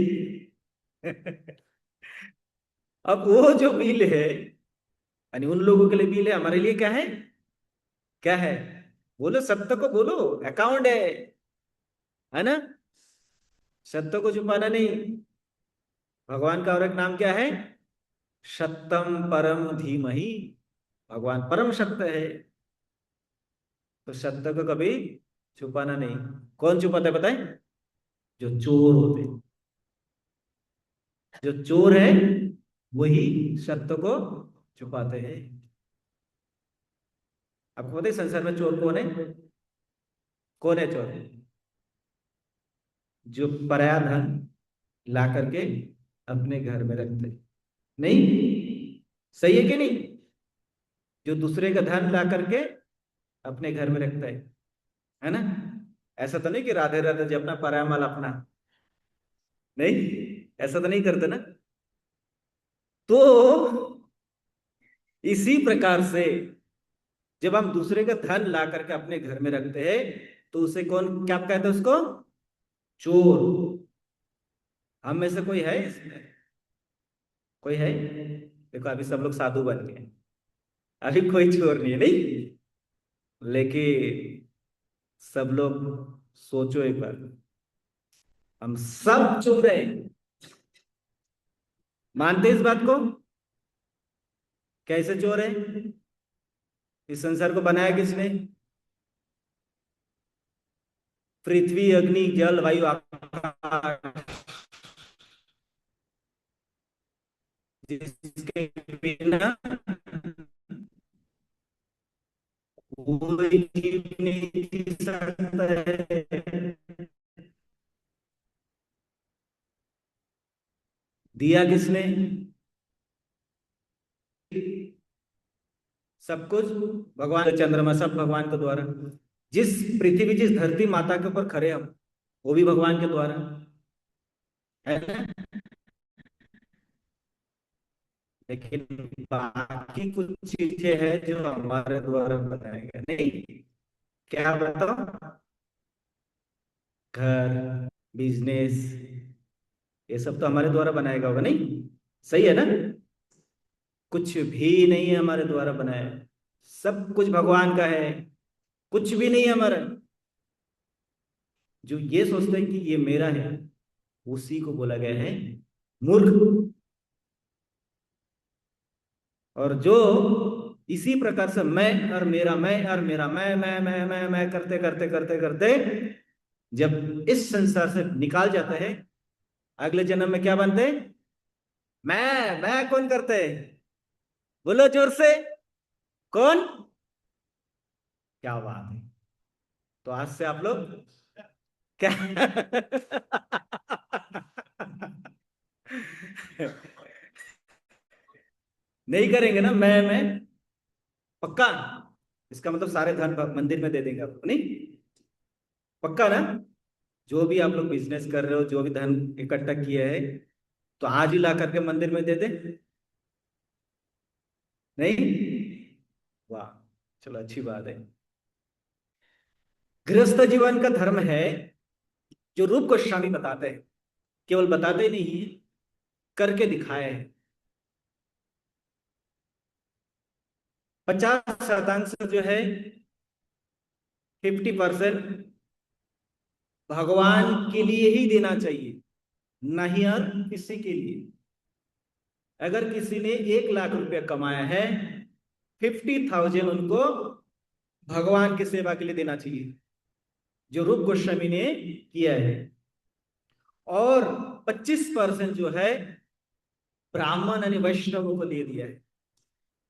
अब वो जो बिल है, यानी उन लोगों के लिए बिल है, हमारे लिए क्या है? क्या है? बोलो, सत्य को बोलो, अकाउंट है ना। सत्य को छुपाना नहीं। भगवान का और एक नाम क्या है? सत्यम परम धीमहि। भगवान परम सत्य है, तो सत्य को कभी छुपाना नहीं। कौन छुपाता है बताए? जो चोर होते हैं। जो चोर है वही सत्य को छुपाते हैं। आपको पता है संसार में चोर कौन है? कौन है चोर? जो पराया धन ला करके अपने घर में रखते हैं। नहीं, सही है कि नहीं? जो दूसरे का धन ला करके अपने घर में रखता है ना। ऐसा तो नहीं कि राधे राधे जी अपना पराया माल अपना। नहीं, ऐसा तो नहीं करते ना। तो इसी प्रकार से जब हम दूसरे का धन ला करके अपने घर में रखते हैं, तो उसे कौन क्या कहते हैं उसको? चोर। हम में से कोई है इसमें? कोई है? देखो अभी सब लोग साधु बन गए, अभी कोई चोर नहीं है, नहीं। लेकिन सब लोग सोचो एक बार, हम सब चोर हैं। मानते इस बात को? कैसे चोर है? इस संसार को बनाया किसने? पृथ्वी, अग्नि, जल, वायु, आकाश, जिसके बिना कोई जीव नहीं जी सकता है। दिया किसने? सब कुछ भगवान का, चंद्रमा सब भगवान के द्वारा। जिस पृथ्वी, जिस धरती माता के ऊपर खड़े हम, वो भी भगवान के द्वारा, है ना। लेकिन बाकी कुछ चीजें हैं जो हमारे द्वारा बनाए गए नहीं। क्या बताओ? घर, बिजनेस, ये सब तो हमारे द्वारा बनाएगा होगा, नहीं? सही है ना। कुछ भी नहीं है हमारे द्वारा बनाया, सब कुछ भगवान का है। कुछ भी नहीं है हमारा। जो ये सोचते हैं कि ये मेरा है, उसी को बोला गया है मूर्ख। और जो इसी प्रकार से मैं और मेरा मैं करते करते करते करते जब इस संसार से निकाल जाता है, अगले जन्म में क्या बनते हैं? मैं कौन करते हैं? बोलो जोर से, कौन? क्या बात है। तो आज से आप लोग क्या नहीं करेंगे ना? मैं पक्का? इसका मतलब सारे धन मंदिर में दे देंगे आपको, नहीं? पक्का ना? जो भी आप लोग बिजनेस कर रहे हो, जो भी धन इकट्ठा किया है, तो आज ही ला करके मंदिर में दे दे? नहीं? वाह, चलो अच्छी बात है। गृहस्थ जीवन का धर्म है जो रूप गोस्वामी बताते हैं, केवल बताते ही नहीं है, करके दिखाए हैं। 50% जो है, 50% भगवान के लिए ही देना चाहिए, नहीं और किसी के लिए। अगर किसी ने 1 लाख रुपया कमाया है, 50,000 उनको भगवान की सेवा के लिए देना चाहिए, जो रूप गोस्वामी ने किया है। और 25% जो है ब्राह्मण यानी वैष्णवों को दे दिया है।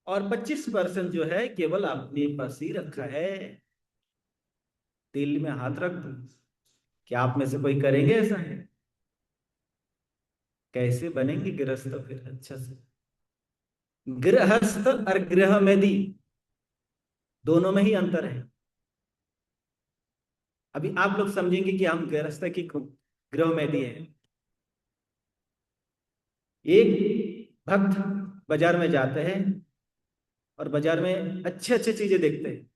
और 25% जो है केवल अपने पास ही रखा है। दिल में हाथ रख दो, क्या आप में से कोई करेंगे ऐसा? है कैसे बनेंगे गृहस्थ फिर अच्छा से? गृहस्थ और गृह में दी, दोनों में ही अंतर है। अभी आप लोग समझेंगे कि हम गृहस्थ की गृह में दी है। एक भक्त बाजार में जाते हैं और बाजार में अच्छे अच्छे चीजें देखते हैं,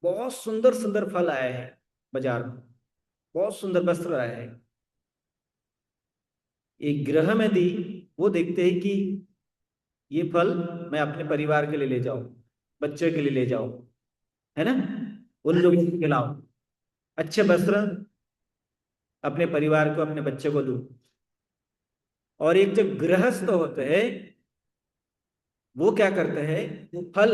बहुत सुंदर सुंदर फल आए हैं बाजार में, बहुत सुंदर वस्त्र आए हैं। एक गृह में दी, वो देखते हैं कि ये फल मैं अपने परिवार के लिए ले जाऊं, बच्चे के लिए ले जाऊं, है ना, उन लोगों को खिलाओ, अच्छे वस्त्र अपने परिवार को, अपने बच्चे को दूं। और एक जो गृहस्थ होते हैं, वो क्या करते हैं? वो फल,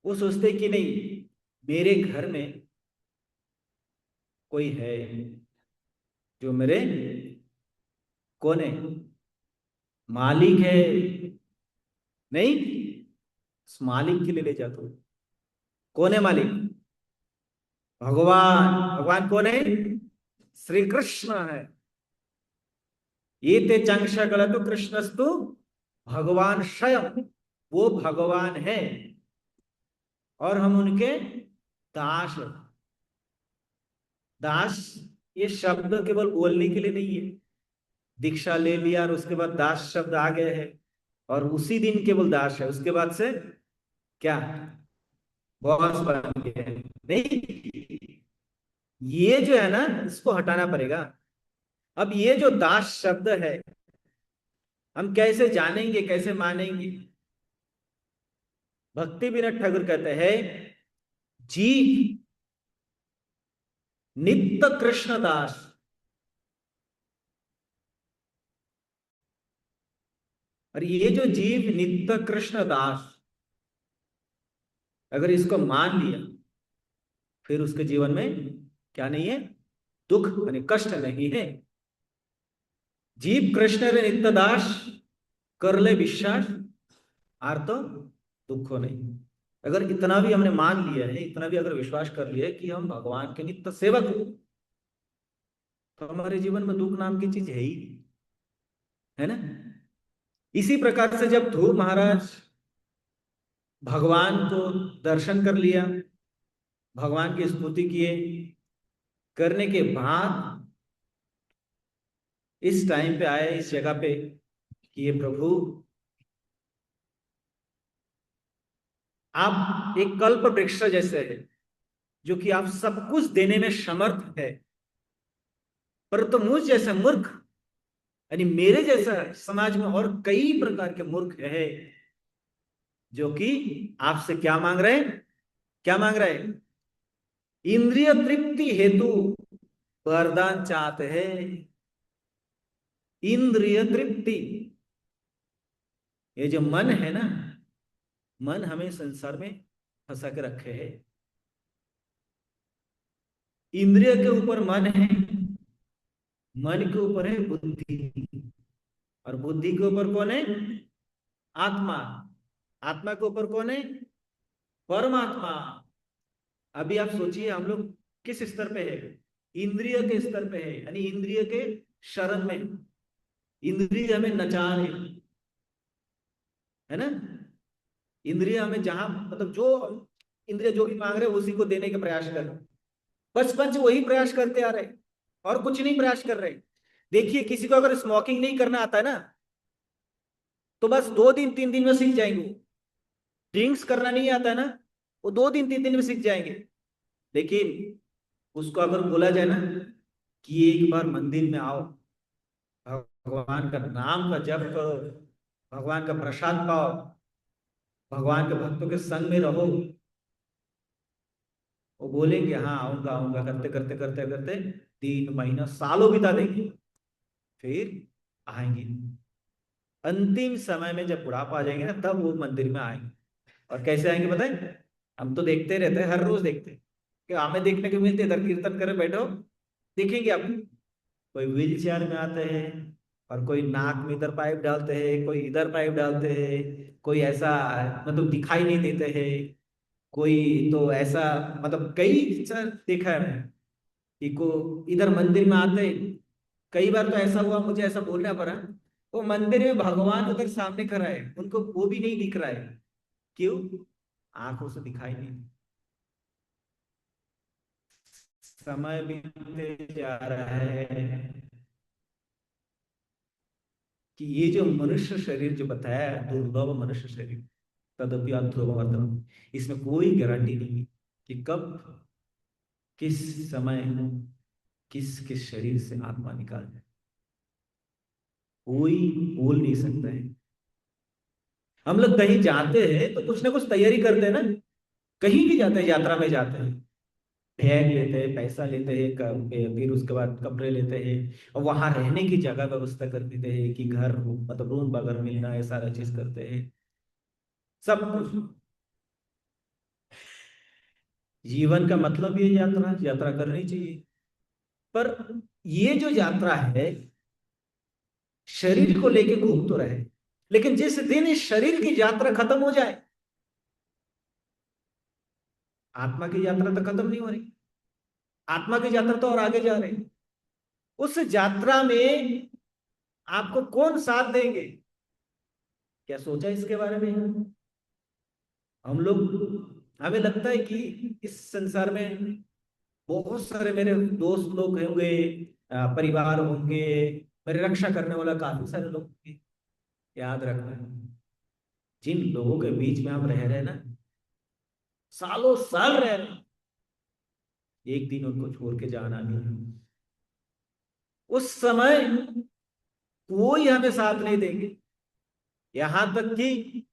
वो सोचते हैं कि नहीं, मेरे घर में कोई है जो मेरे, कौन है? मालिक है। नहीं, उस मालिक के लिए ले जाते हो। कौन है मालिक? भगवान। भगवान कौन है? श्री कृष्ण है। ये ते चंक्षा गलत कृष्णस्तु भगवान स्वयं, वो भगवान है और हम उनके दास हैं। दास, ये शब्द केवल बोलने के लिए नहीं है। दीक्षा ले लिया और उसके बाद दास शब्द आ गए हैं, और उसी दिन केवल दास है, उसके बाद से क्या? बॉस बन गए हैं। नहीं, ये जो है ना, इसको हटाना पड़ेगा। अब ये जो दास शब्द है, हम कैसे जानेंगे, कैसे मानेंगे? भक्ति विनोद ठाकुर कहते हैं, जीव नित्य कृष्ण दास। और ये जो जीव नित्य कृष्ण दास, अगर इसको मान लिया, फिर उसके जीवन में क्या नहीं है? दुख यानी कष्ट नहीं है। जीव कृष्ण रे नित्य दास, कर ले विश्वास, आर तो दुखो नहीं। अगर इतना भी हमने मान लिया है, इतना भी अगर विश्वास कर लिया है कि हम भगवान के नित्य सेवक हैं, तो हमारे जीवन में दुख नाम की चीज है ही नहीं, है ना? इसी प्रकार से जब ध्रुव महाराज भगवान को दर्शन कर लिया, भगवान की स्तुति किए, करने के बाद इस टाइम पे आए, इस जगह पे, कि ये प्रभु, आप एक कल्प वृक्ष जैसे है, जो कि आप सब कुछ देने में समर्थ है, पर तो मुझ जैसा मूर्ख, यानी मेरे जैसा समाज में और कई प्रकार के मूर्ख है, जो कि आपसे क्या मांग रहे हैं? क्या मांग रहे हैं? इंद्रिय तृप्ति हेतु वरदान चाहते हैं। इंद्रिय तृप्ति, ये जो मन है ना, मन हमें संसार में फंसा के रखे है। इंद्रिय के ऊपर मन है, मन के ऊपर है बुद्धि, और बुद्धि के ऊपर कौन है? आत्मा। आत्मा के ऊपर कौन है? परमात्मा। अभी आप सोचिए हम लोग किस स्तर पे है? इंद्रिय के स्तर पे है, यानी इंद्रिय के शरण में। इंद्रिय हमें नचा रहे, है ना? इंद्रिय हमें जहां, मतलब जो इंद्रिय जो भी मांग रहे उसी को देने का प्रयास कर रहे। बचपन से वही प्रयास करते आ रहे, और कुछ नहीं प्रयास कर रहे। देखिए किसी को अगर स्मोकिंग नहीं करना आता है ना, तो बस 2 दिन 3 दिन में सीख जाएंगे। ड्रिंक्स करना नहीं आता है ना, वो 2 दिन 3 दिन में सीख जाएंगे। लेकिन उसको अगर बोला जाए ना कि एक बार मंदिर में आओ, भगवान का नाम का जप करो, भगवान का प्रसाद पाओ, भगवान के भक्तों के संग में रहो, वो बोलेंगे हाँ आऊंगा आऊंगा, करते करते करते करते 3 महीना सालों बिता देंगे, फिर आएंगे। अंतिम समय में जब बुढ़ापा आ जाएंगे ना, तब वो मंदिर में आएंगे। और कैसे आएंगे पता है? हम तो देखते रहते हैं, हर रोज देखते हैं कि हमें देखने को मिलते, इधर कीर्तन करे बैठो, दिखेंगे आपको। कोई व्हील चेयर में आते हैं, और कोई नाक में इधर पाइप डालते हैं, कोई इधर पाइप डालते हैं, कोई ऐसा मतलब दिखाई नहीं देते हैं, कोई तो ऐसा, मतलब कई सर देखा है मैंने कि को इधर मंदिर में आते। कई बार तो ऐसा हुआ, मुझे ऐसा बोलना पड़ा, वो मंदिर में भगवान उधर सामने खड़ा है, उनको वो भी नहीं दिख रहा है। क्यों? आंखों से दिखाई नहीं। समय बीतते जा रहा है कि ये जो मनुष्य शरीर जो बताया है, दुर्लभ मनुष्य शरीर, तदपि अध्रुवम, इसमें कोई गारंटी नहीं है कि कब, किस समय, किस किस शरीर से आत्मा निकाल जाए, कोई बोल नहीं सकता है। हम लोग कहीं जाते हैं तो कुछ ना कुछ तैयारी करते हैं ना। कहीं भी जाते हैं, यात्रा में जाते हैं, बैग लेते हैं, पैसा लेते हैं, फिर उसके बाद कपड़े लेते हैं, और वहां रहने की जगह व्यवस्था कर देते हैं कि घर मतलब रूम वगैरह मिलना है, सारा चीज करते हैं, सब कुछ। जीवन का मतलब ये यात्रा, यात्रा करनी चाहिए। पर ये जो यात्रा है, शरीर को लेके घूम तो रहे, लेकिन जिस दिन इस शरीर की यात्रा खत्म हो जाए, आत्मा की यात्रा तो खत्म नहीं हो रही, आत्मा की यात्रा तो और आगे जा रही। उस यात्रा में आपको कौन साथ देंगे? क्या सोचा इसके बारे में? हम लोग, हमें लगता है कि इस संसार में बहुत सारे मेरे दोस्त लोग होंगे, परिवार होंगे, मेरी रक्षा करने वाला काफी सारे लोग होंगे। याद रखना, जिन लोगों के बीच में आप रह रहे हैं ना, सालों साल रह रहे हैं, एक दिन उनको छोड़ के जाना नहीं है। उस समय कोई हमें साथ नहीं देंगे। यहां तक कि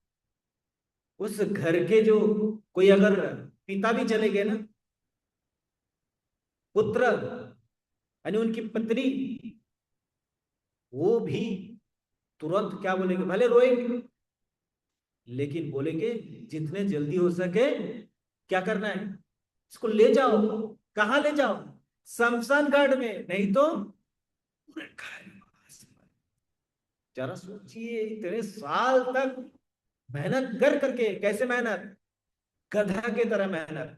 उस घर के जो कोई अगर पिता भी चले गए ना, पुत्र यानी उनकी पत्नी, वो भी तुरंत क्या बोलेंगे? भले रोएंगे, लेकिन बोलेंगे जितने जल्दी हो सके क्या करना है, इसको ले जाओ। कहाँ ले जाओ? शमशान घाट में, नहीं तो पूरे घर में। जरा सोचिए, इतने साल तक मेहनत कर करके, कैसे मेहनत? गधा के तरह मेहनत।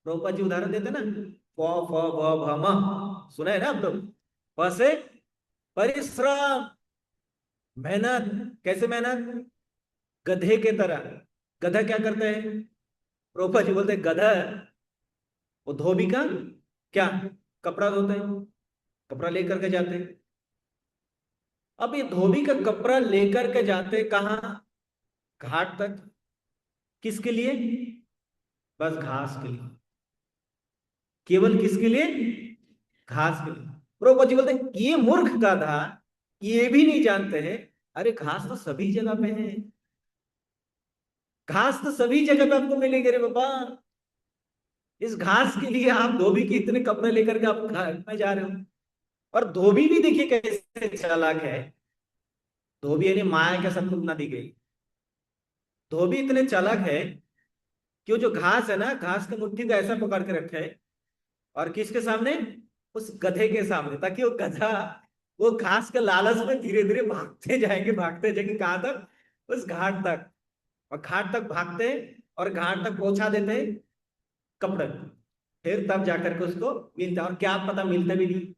प्रभुपाद जी उदाहरण देते ना, प फ ब भ म, सुना है ना आप लोग? प से परिश्रम, मेहनत। कैसे मेहनत? गधे के तरह। गधा क्या करते हैं? प्रभुपाद जी बोलते हैं गधा, वो धोबी का क्या, कपड़ा धोते हैं, कपड़ा लेकर के जाते हैं। अब ये धोबी का कपड़ा लेकर के जाते कहाँ? घाट तक। किसके लिए? बस घास के लिए। केवल किसके लिए? घास के लिए। प्रभुपद जी बोलते हैं ये मूर्ख गाधा, ये भी नहीं जानते हैं, अरे घास तो सभी जगह पे है, घास तो सभी जगह पे आपको मिलेगी रे बाबा। इस घास के लिए आप धोबी के इतने कपड़े लेकर के आप घाट में जा रहे हो। और धोबी भी देखिए कैसे चालाक है, धोबी यानी माया के साथ तुलना दी गई। धोबी इतने चालाक है कि वो जो घास है ना, घास की मुट्ठी को ऐसा पकड़ के रखे है, और किसके सामने? उस गधे के सामने, ताकि वो गधा वो घास के लालच में धीरे धीरे भागते जाएंगे कहां तक? उस घाट तक। और घाट तक भागते, और घाट तक पहुंचा देते कपड़े, फिर तब जाकर के उसको मिलता, और क्या पता मिलता भी नहीं।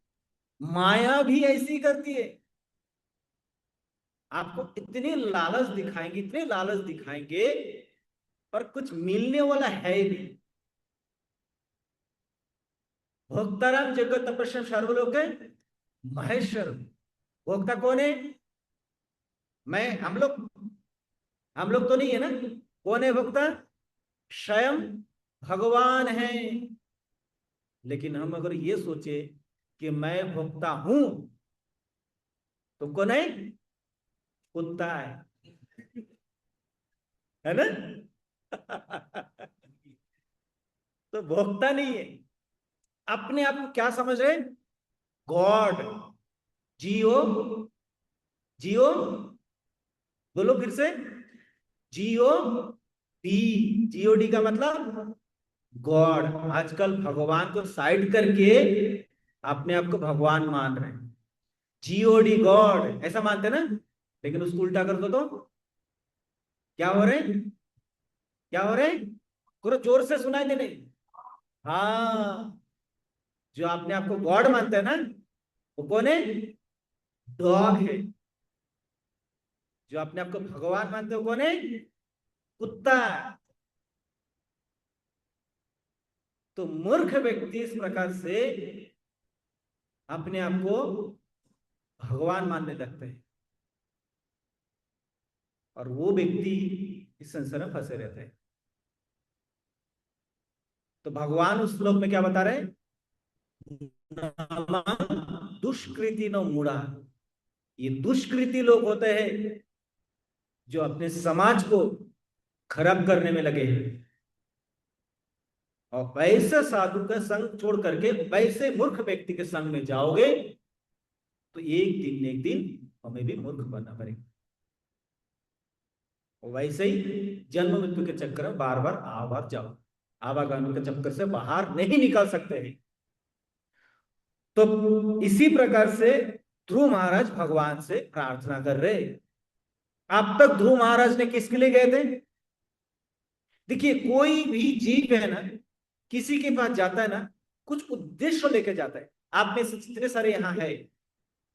माया भी ऐसी करती है, आपको इतने लालच दिखाएंगे, इतने लालच दिखाएंगे, पर कुछ मिलने वाला है ही नहीं। भोक्ताराम जगत तपस्या सर्वलोक है महेश्वर। भोक्ता कौन है? मैं, हम लोग तो नहीं है ना। कौन है भोक्ता? स्वयं भगवान है। लेकिन हम अगर ये सोचे कि मैं भोक्ता हूं, तो कौन है? कुत्ता है ना? तो भोक्ता नहीं है। अपने आप को क्या समझ रहे? गॉड। जियो, जियो, बोलो फिर से। जियो डी। जीओडी का मतलब गॉड। आजकल भगवान को साइड करके अपने आप को भगवान मान रहे हैं। जीओडी गॉड ऐसा मानते हैं ना। लेकिन उसको उल्टा कर दो तो क्या हो रहे? क्या हो रहे? थोड़ा जोर से सुनाई दे नहीं। हाँ, जो अपने आप को गॉड मानते हैं ना, वो कौन है? डॉग है। जो अपने आप को भगवान मानते हो कौन है? कुत्ता। तो मूर्ख व्यक्ति इस प्रकार से अपने आप को भगवान मानने लगते हैं, और वो व्यक्ति इस संसार में फंसे रहते हैं। तो भगवान उस श्लोक में क्या बता रहे हैं? दुष्कृति न मूढ़ा। ये दुष्कृति लोग होते हैं जो अपने समाज को खराब करने में लगे हैं, और वैसे साधु का संग छोड़ करके वैसे मूर्ख व्यक्ति के संग में जाओगे, तो एक दिन हमें भी मूर्ख बनना पड़ेगा। वैसे ही जन्म मृत्यु के चक्कर में बार बार आबाद जाओ, आवागमन के चक्कर से बाहर नहीं निकल सकते हैं। तो इसी प्रकार से ध्रुव महाराज भगवान से प्रार्थना कर रहे। अब तक ध्रुव महाराज ने किसके लिए गए थे? देखिए, कोई भी जीव है ना, किसी के पास जाता है ना, कुछ उद्देश्य लेके जाता है। आप में से जितने सारे यहाँ है,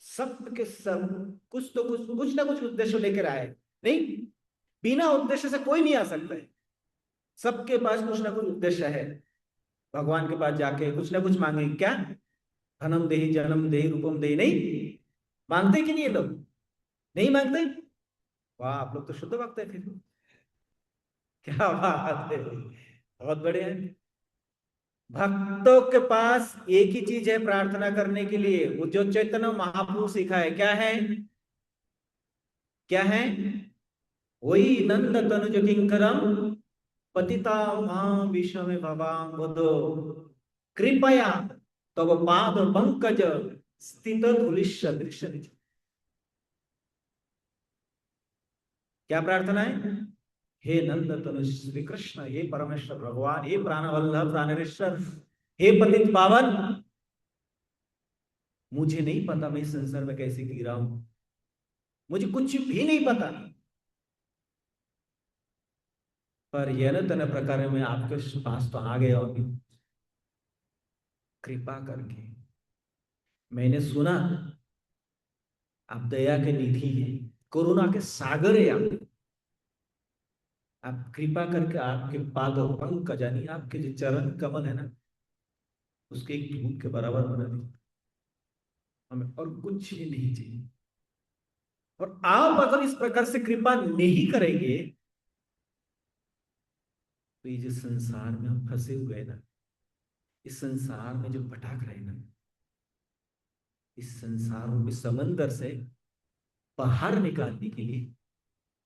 सब के सब कुछ तो कुछ ना कुछ उद्देश्य लेकर आए। नहीं, बिना उद्देश्य से कोई नहीं आ सकता है। सबके पास कुछ ना कुछ उद्देश्य है। भगवान के पास जाके कुछ ना कुछ मांगे, क्या? धनम देहि जन्म देहि रूपम देहि, नहीं मांगते कि नहीं ये लोग? नहीं मांगते? वाह, आप लोग तो शुद्ध भक्त है फिर। क्या बात है, बहुत बढ़िया है। भक्तों के पास एक ही चीज है प्रार्थना करने के लिए, वो जो चैतन्य महाप्रभु सिखाए, क्या है? क्या है? वही नंद तनुज किंकरम पतिता मां विश्व में भवाम बुधो कृपया तब पाद पंकज स्थित धूलिश्य दृश्य। क्या प्रार्थना है? हे नंद तनु श्री कृष्ण, हे परमेश्वर भगवान, हे प्राणवल्लभ प्राणेश्वर, हे पतित पावन, मुझे नहीं पता मैं इस संसार में कैसे गिरा हूं, मुझे कुछ भी नहीं पता, पर यह न तन प्रकार में आपके पास तो आ गया होगी कृपा करके। मैंने सुना आप दया के निधि है, करुणा के सागर है आप कृपा करके आपके पाद पंकज यानी आपके जो चरण कमल है ना, उसके एक धूप के बराबर बना दी। हमें और कुछ भी नहीं चाहिए। और आप अगर इस प्रकार से कृपा नहीं करेंगे, तो ये जो संसार में हम फंसे हुए हैं ना, इस संसार में जो भटक रहे हैं ना, इस संसार में समंदर से बाहर निकालने के लिए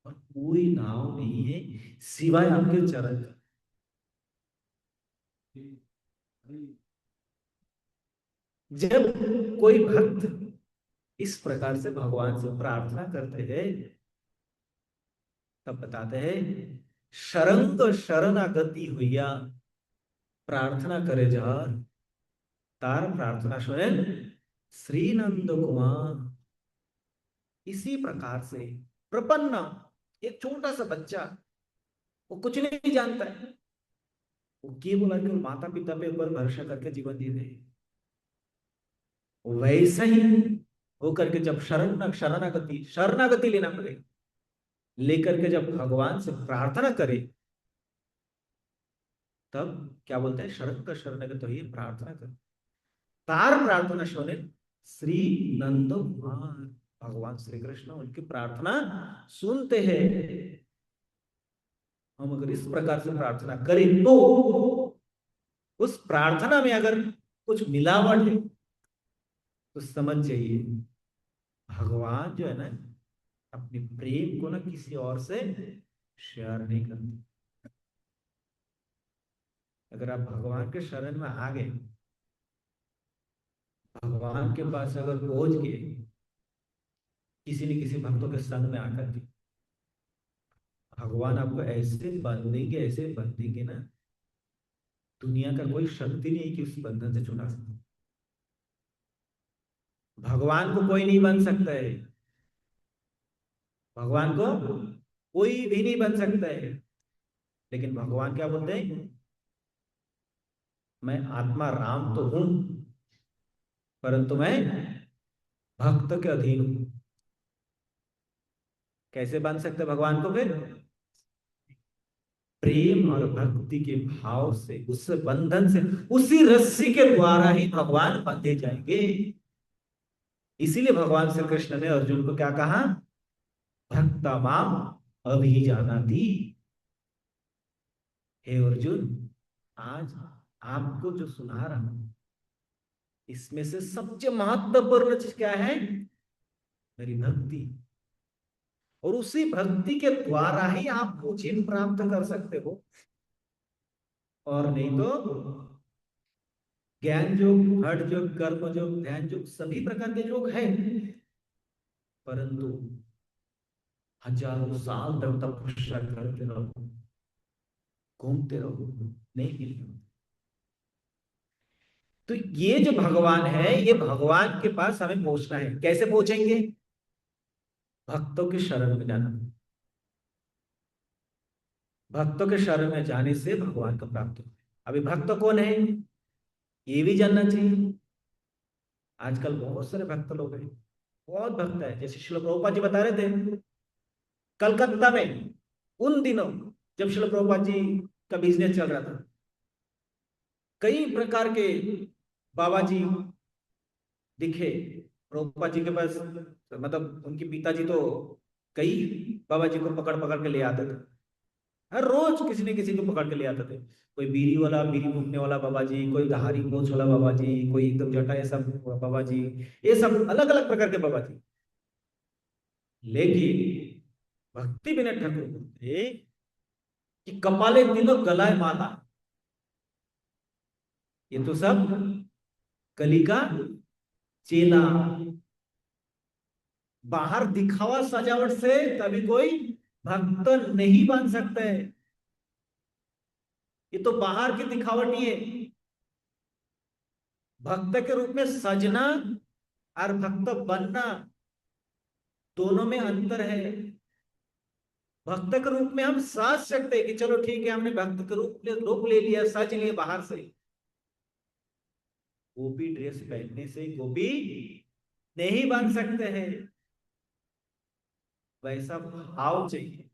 और कोई नाव नहीं है सिवाय आपके चरण का। जब कोई भक्त इस प्रकार से भगवान से प्रार्थना करते हैं। तब बताते हैं, शरंग शरणागति हुआ, प्रार्थना करे जार, तार प्रार्थना सुने श्री नंद कुमार। इसी प्रकार से प्रपन्न, एक छोटा सा बच्चा, वो कुछ नहीं जानता है, वो केवल और केवल माता पिता पे ऊपर भरोसा करके जीवन जी रहे, वैसे ही होकर के जब शरणागति शरणागति लेना पड़ेगा, लेकर के जब भगवान से प्रार्थना करे, तब क्या बोलते हैं, शरण का शरणागत ही प्रार्थना कर, तार प्रार्थना सुने श्री नंद कुमार। भगवान श्री कृष्ण उनकी प्रार्थना सुनते हैं। हम अगर इस प्रकार से प्रार्थना करें तो उस प्रार्थना में अगर कुछ मिलावट है तो समझ जाइए, भगवान जो है ना, अपने प्रेम को ना किसी और से शेयर नहीं करते। अगर आप भगवान के शरण में आ गए, भगवान के पास अगर पहुंच गए, किसी न किसी भक्तों के संग में आकर के, भगवान आपको ऐसे बांधेंगे ना, दुनिया का कोई शक्ति नहीं कि उस बंधन से छुड़ा सके। भगवान को कोई नहीं बन सकता है, भगवान को कोई भी नहीं बन सकता है। लेकिन भगवान क्या बोलते हैं, मैं आत्मा राम तो हूं, परंतु मैं भक्त के अधीन हूं। कैसे बन सकते भगवान को फिर, प्रेम और भक्ति के भाव से, उस बंधन से, उसी रस्सी के द्वारा ही भगवान बंधे जाएंगे। इसीलिए भगवान श्री कृष्ण ने अर्जुन को क्या कहा, भक्ता माम अभिजानाति। हे अर्जुन, आज आपको जो सुना रहा हूं, इसमें से सबसे महत्वपूर्ण चीज क्या है, मेरी भक्ति। और उसी भक्ति के द्वारा ही आप मुझे प्राप्त कर सकते हो, और नहीं तो ज्ञान योग, हठ योग, कर्म योग, ध्यान योग, सभी प्रकार के योग है, परंतु हजारों साल तक तपस्या करते रहो, घूमते रहो, नहीं मिलेगा। तो ये जो भगवान है, ये भगवान के पास हमें पहुंचना है। कैसे पहुंचेंगे, भक्तों के शरण में जाना। भक्तों के शरण में जाने से भगवान को प्राप्त हो। अभी भक्त कौन है, ये भी जानना चाहिए। आजकल बहुत सारे भक्त लोग हैं, बहुत भक्त है। जैसे श्रील प्रभुपाद जी बता रहे थे, कलकत्ता में उन दिनों जब श्रील प्रभुपाद जी का बिजनेस चल रहा था, कई प्रकार के बाबा जी दिखे प्रभुपाद जी के पास। मतलब उनके पिताजी तो कई बाबा जी को पकड़ पकड़ के ले आते थे, हर रोज किसी न किसी को पकड़ के ले आते थे। कोई बीड़ी वाला, बीड़ी फूकने वाला बाबा जी, कोई धारी पोछ वाला बाबा जी, कोई एकदम जटा, ये सब बाबा जी, ये सब अलग अलग प्रकार के बाबा जी। लेकिन भक्ति विनय ठाकुर बोलते कि कपाले दिलो गलाए माला, ये तो सब कली का चेला। बाहर दिखावा सजावट से कभी कोई भक्त नहीं बन सकते। ये तो बाहर की दिखावटी है। भक्त के रूप में सजना और भक्त बनना, दोनों में अंतर है। भक्त के रूप में हम साज सकते हैं कि चलो ठीक है, हमने भक्त के रूप ले लिया, सज लिए बाहर से। गोपी ड्रेस पहनने से गोपी नहीं बन सकते हैं, वैसा भाव चाहिए।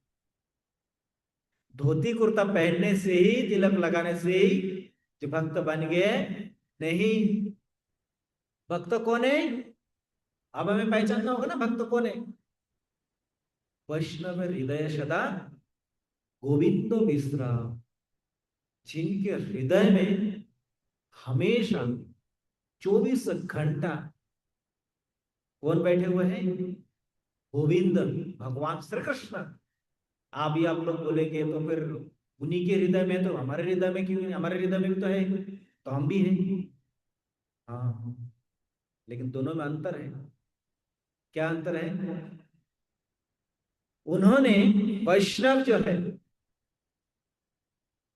धोती कुर्ता पहनने से ही, तिलक लगाने से ही जो भक्त बन गए नहीं। भक्त कौन है, अब हमें पहचानना होगा ना, भक्त कौन है। वैष्णव हृदय सदा गोविंद विश्राम, जिनके हृदय में हमेशा 24 घंटा कौन बैठे हुए हैं, गोविंद, भगवान श्री कृष्ण। आप ही आप लोग बोलेंगे तो फिर उन्हीं के हृदय में, तो हमारे हृदय में क्यों नहीं, हमारे हृदय में भी तो है, तो हम भी हैं। हाँ, लेकिन दोनों में अंतर है। क्या अंतर है? उन्होंने, वैष्णव जो है,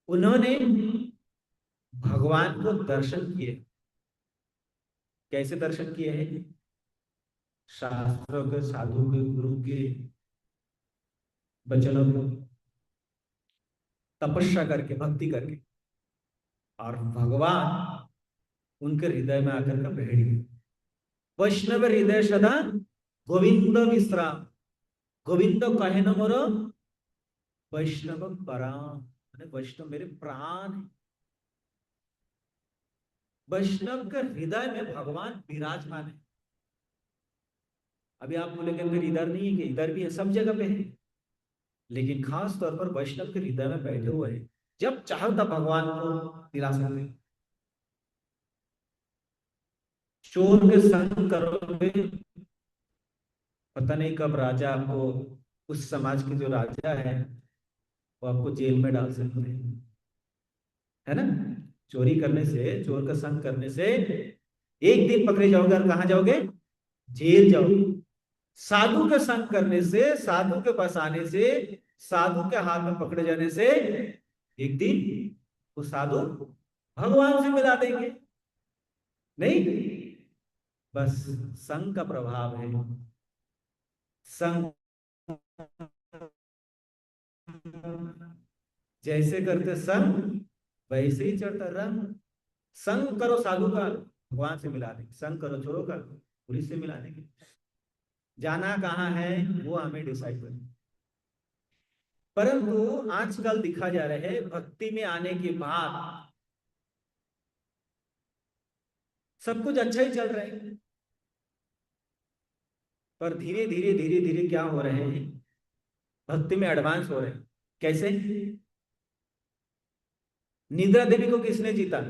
उन्होंने भगवान को दर्शन किए। कैसे दर्शन किए हैं? शास्त्रों के, साधु के, गुरु के वचनों को, तपस्या करके, भक्ति करके, और भगवान उनके हृदय में आकर के बैठ गए। वैष्णव हृदय सदा गोविंद विश्राम। गोविंद कहे न मोर वैष्णव पराम, माने वैष्णव मेरे प्राण है। वैष्णव के हृदय में भगवान विराजमान है। अभी आप बोलेंगे फिर इधर नहीं है, कि इधर भी है, सब जगह पे है, लेकिन खास तौर पर वैष्णव के हृदय में बैठे हुए हैं। जब चाहो तब भगवान को दिला सकते हैं। चोर के संग करोगे, पता नहीं कब राजा आपको, उस समाज के जो राजा है, वो आपको जेल में डाल सकते हैं, है ना? चोरी करने से, चोर का संग करने से एक दिन पकड़े जाओगे, और कहाँ जाओगे? जेल जाओगे। साधु के संग करने से, साधु के पास आने से, साधु के हाथ में पकड़े जाने से एक दिन वो साधु भगवान से मिला देंगे। नहीं, बस संग का प्रभाव है। संग जैसे करते संग, वैसे ही चढ़ता रंग। संग करो साधु का, भगवान से मिला देंगे। संग करो चोरों का, पुलिस से मिला देंगे। जाना कहाँ है वो हमें डिसाइड करना। परंतु आजकल दिखा जा रहा है, भक्ति में आने के बाद सब कुछ अच्छा ही चल रहा है, पर धीरे धीरे धीरे धीरे क्या हो रहे हैं, भक्ति में एडवांस हो रहे हैं। कैसे? निद्रा देवी को किसने जीता?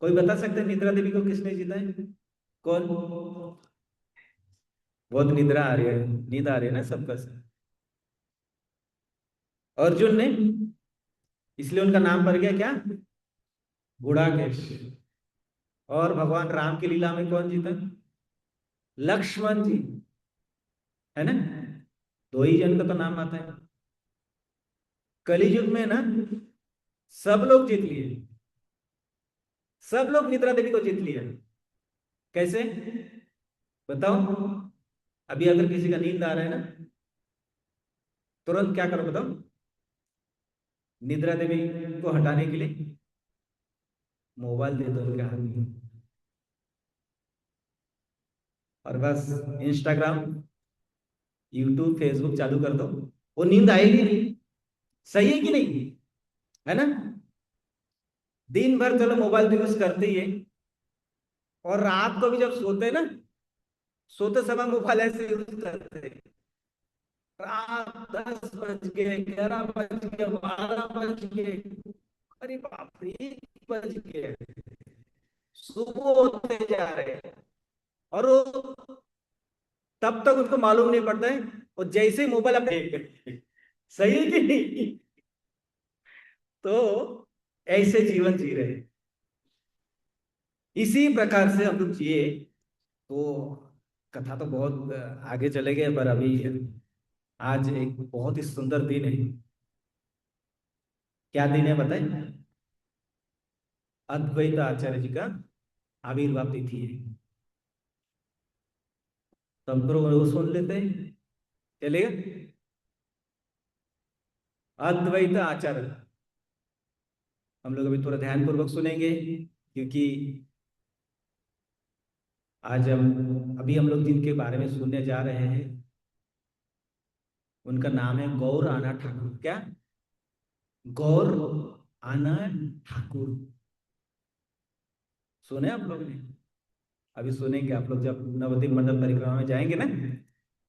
कोई बता सकते हैं निद्रा देवी को किसने जीता है? कौन? बहुत निद्रा आ रही है, नींद आ रही है ना सबका से। अर्जुन ने, इसलिए उनका नाम पड़ गया क्या? गुड़ाकेश। और भगवान राम की लीला में कौन जीता? लक्ष्मण जी, है ना? दो ही जन का तो नाम आता है। कलयुग में ना सब लोग जीत लिए, सब लोग निद्रा देवी को जीत लिया। कैसे? बताओ। अभी अगर किसी का नींद आ रहा है ना, तुरंत क्या करो बताओ? निद्रा देवी को हटाने के लिए मोबाइल दे दो उनके हाथ में, और बस इंस्टाग्राम, यूट्यूब, फेसबुक चालू कर दो, वो नींद आएगी नहीं। सही है कि नहीं? है ना? दिन भर चलो मोबाइल यूज करते ही है, और रात को भी जब सोते हैं ना, सोते समय मोबाइल ऐसे यूज करते हैं। रात 10 बज गए, 11 बज गए, 12 बज गए, अरे बाप रे, 1 बज गए, सुबह होते जा रहे हैं, और वो तब तक उनको मालूम नहीं पड़ता है, और जैसे ही मोबाइल अपने सही है कि नहीं? तो ऐसे जीवन जी रहे हैं। इसी प्रकार से हम लोग जिए तो, कथा तो बहुत आगे चले गए, पर अभी आज एक बहुत ही सुंदर दिन है। क्या दिन है बताएं? अद्वैत आचार्य जी का आविर्भाव तिथि है। तो हम तो वो सुन लेते हैं, चलेगा? अद्वैत आचार्य, हम लोग अभी थोड़ा ध्यान पूर्वक सुनेंगे, क्योंकि आज हम लोग जिनके बारे में सुनने जा रहे हैं, उनका नाम है गौर आना ठाकुर। क्या? गौर आना ठाकुर। सुने आप लोग ने? अभी सुनेंगे आप लोग, जब नवद्वीप मंडल परिक्रमा में जाएंगे ना,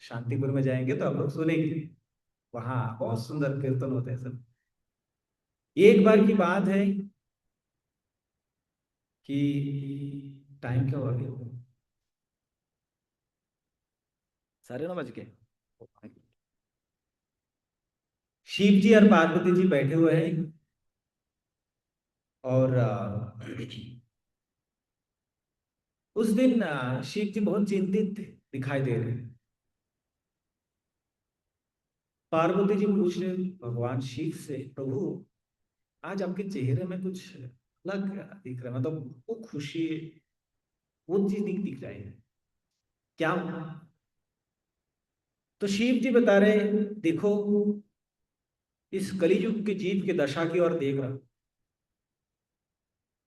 शांतिपुर में जाएंगे, तो आप लोग सुनेंगे। वहां बहुत सुंदर कीर्तन होते हैं सब। एक बार की बात है कि टाइम क्या हो गया, 9:30 बज गए। शिव जी और पार्वती जी बैठे हुए हैं, और उस दिन शिव जी बहुत चिंतित थे, दिखाई दे रहे। पार्वती जी पूछ रहे भगवान शिव से, प्रभु आज आपके चेहरे में कुछ अलग दिख रहा है, मतलब वो खुशी, वो चीज दिख रही है क्या? तो शिव जी बता रहे, देखो इस कलियुग के जीव के दशा की ओर देख रहा।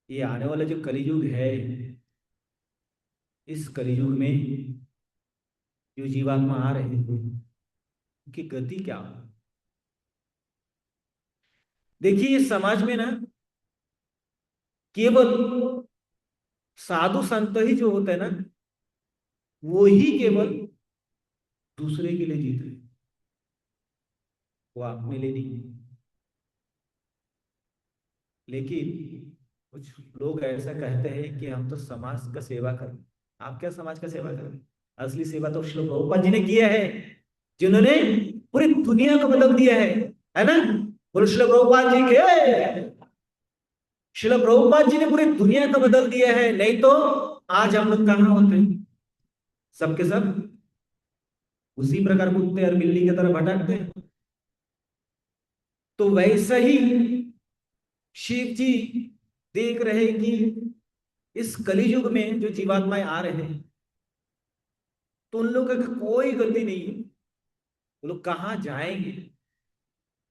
ये आने वाला जो कलियुग है, इस कलियुग में जो जीवात्मा आ रहे हैं उनकी गति क्या हो? देखिए इस समाज में ना केवल साधु संत ही जो होते हैं ना, वो ही केवल दूसरे के लिए जीते हैं, वो अपने लिए नहीं। लेकिन कुछ लोग ऐसा कहते हैं कि हम तो समाज का सेवा कर रहे हैं। आप क्या समाज का सेवा कर रहे हैं? असली सेवा तो श्री प्रभुपाद जी ने किया है, जिन्होंने पूरी दुनिया को बदल दिया है ना? बोलो श्री प्रभुपाद जी के। श्री प्रभुपाद जी ने पूरी दुनिया को बदल दिया है, नहीं तो आज हम लोग कहाँ होते? सबके सब उसी प्रकार कुत्ते और बिल्ली की तरह भटकते हैं। तो वैसा ही शिव जी देख रहे कि इस कलियुग में जो जीवात्माएं आ रहे हैं, तो उन लोगों का कोई गति नहीं है। वो लोग कहाँ जाएंगे?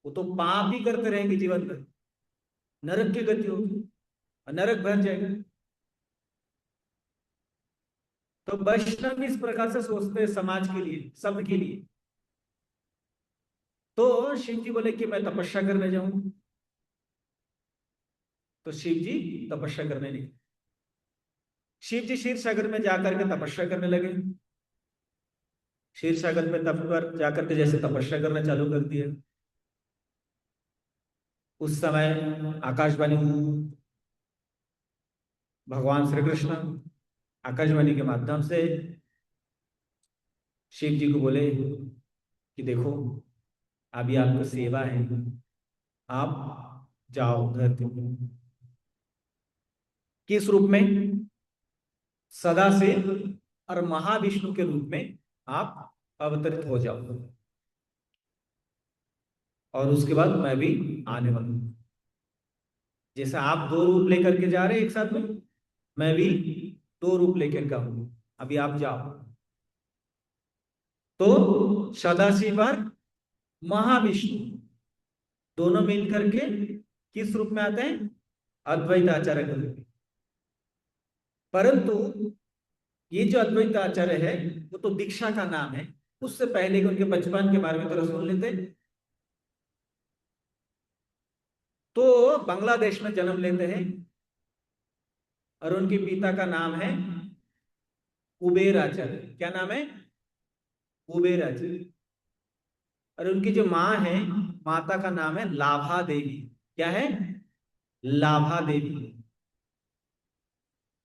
वो तो पाप ही करते रहेंगे जीवन भर, नरक की गति होगी और नरक भर जाएगा। तो वैष्णव इस प्रकार से सोचते हैं समाज के लिए, सबके लिए। तो शिव जी बोले कि मैं तपस्या करने जाऊं। तो शिव जी तपस्या करने निकले। शिव जी क्षीर सागर में जाकर के तपस्या करने लगे। क्षीर सागर में तप पर जाकर के जैसे तपस्या करना चालू कर दिया, उस समय आकाशवाणी हुई। भगवान श्री कृष्ण आकाशवाणी के माध्यम से शिव जी को बोले कि देखो अभी आपको सेवा है, आप जाओ घर के। किस रूप में? सदाशिव और महाविष्णु के रूप में आप अवतरित हो जाओ, और उसके बाद मैं भी आने वाला हूं। जैसे आप दो रूप लेकर के जा रहे हैं एक साथ में, मैं भी दो रूप लेकर के आऊंगा। अभी आप जाओ। तो सदाशिव और महाविष्णु दोनों मिलकर के किस रूप में आते हैं? अद्वैत आचार्य के रूप में। परंतु ये जो अद्वैत आचार्य है, वो तो दीक्षा का नाम है। उससे पहले के उनके बचपन के बारे में थोड़ा सुन लेते। तो बांग्लादेश में जन्म लेते हैं, और उनके पिता का नाम है कुबेर आचार्य। क्या नाम है? कुबेर आचार्य। और उनकी जो माँ है, माता का नाम है लाभा देवी। क्या है? लाभा देवी।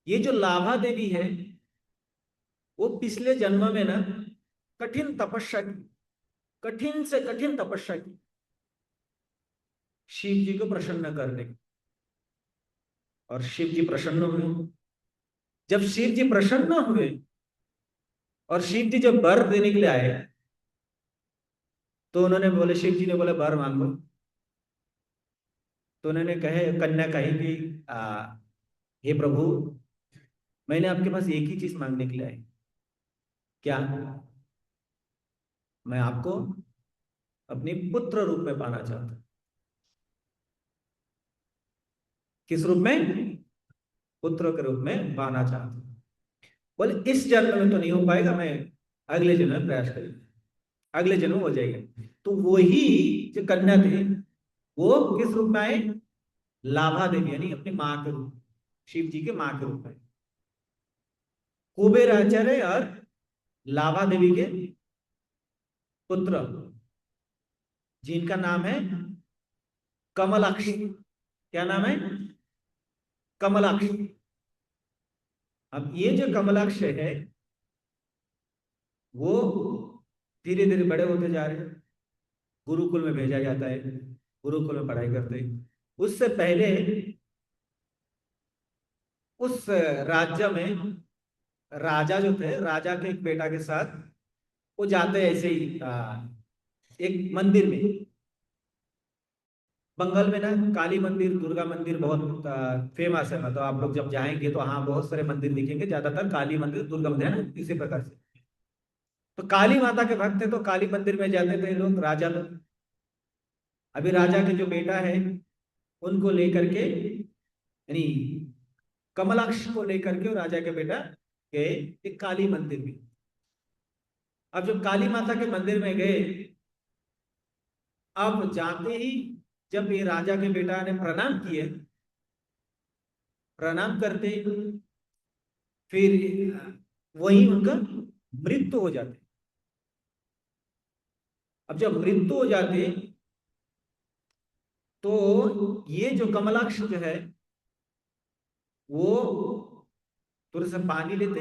ये जो लाभा देवी है, वो पिछले जन्म में ना कठिन तपस्या की, कठिन से कठिन तपस्या की, शिव जी को प्रसन्न करने की। और शिव जी प्रसन्न हुए। जब शिव जी प्रसन्न हुए और शिव जी जब वर देने के लिए आए, तो उन्होंने बोले, शिव जी ने बोले वर मांगो। तो उन्होंने कहे, कन्या कही कि हे प्रभु, मैंने आपके पास एक ही चीज मांगने के लिए आई। क्या? मैं आपको अपने पुत्र रूप में पाना चाहता हूं। किस रूप में? पुत्र के रूप में पाना चाहता हूं। बोले इस जन्म में तो नहीं हो पाएगा, मैं अगले जन्म में प्रयास करेंगे, अगले जन्म हो जाएगा। तो वही जो कन्या थे, वो किस रूप में आए? लाभा देवी, यानी अपनी माँ के रूप में, शिव जी के माँ के रूप में। कुबेर आचार्य और लाभा देवी के पुत्र, जिनका नाम है कमलाक्ष। क्या नाम है? कमलाक्ष। अब ये जो कमलाक्ष है, वो धीरे धीरे बड़े होते जा रहे हैं। गुरुकुल में भेजा जाता है, गुरुकुल में पढ़ाई करते हैं। उससे पहले उस राज्य में राजा जो थे, राजा के एक बेटा के साथ वो जाते ऐसे ही एक मंदिर में। बंगाल में ना काली मंदिर, दुर्गा मंदिर बहुत फेमस है। मतलब आप लोग जब जाएंगे तो हाँ बहुत सारे मंदिर दिखेंगे, ज्यादातर काली मंदिर दुर्गा मंदिर है ना, इसी प्रकार से। तो काली माता के भक्त थे तो काली मंदिर में जाते थे लोग, राजा लोग। अभी राजा के जो बेटा है उनको लेकर के, यानी कमलाक्ष को लेकर के, वो राजा के बेटा गए एक काली मंदिर में। अब जब काली माता के मंदिर में गए, अब जाते ही जब ये राजा के बेटा ने प्रणाम किए, प्रणाम करते फिर वही उनका मृत्यु हो जाते। अब जब मृत्यु हो जाते तो ये जो कमलाक्ष जो है वो थोड़ा सा पानी लेते,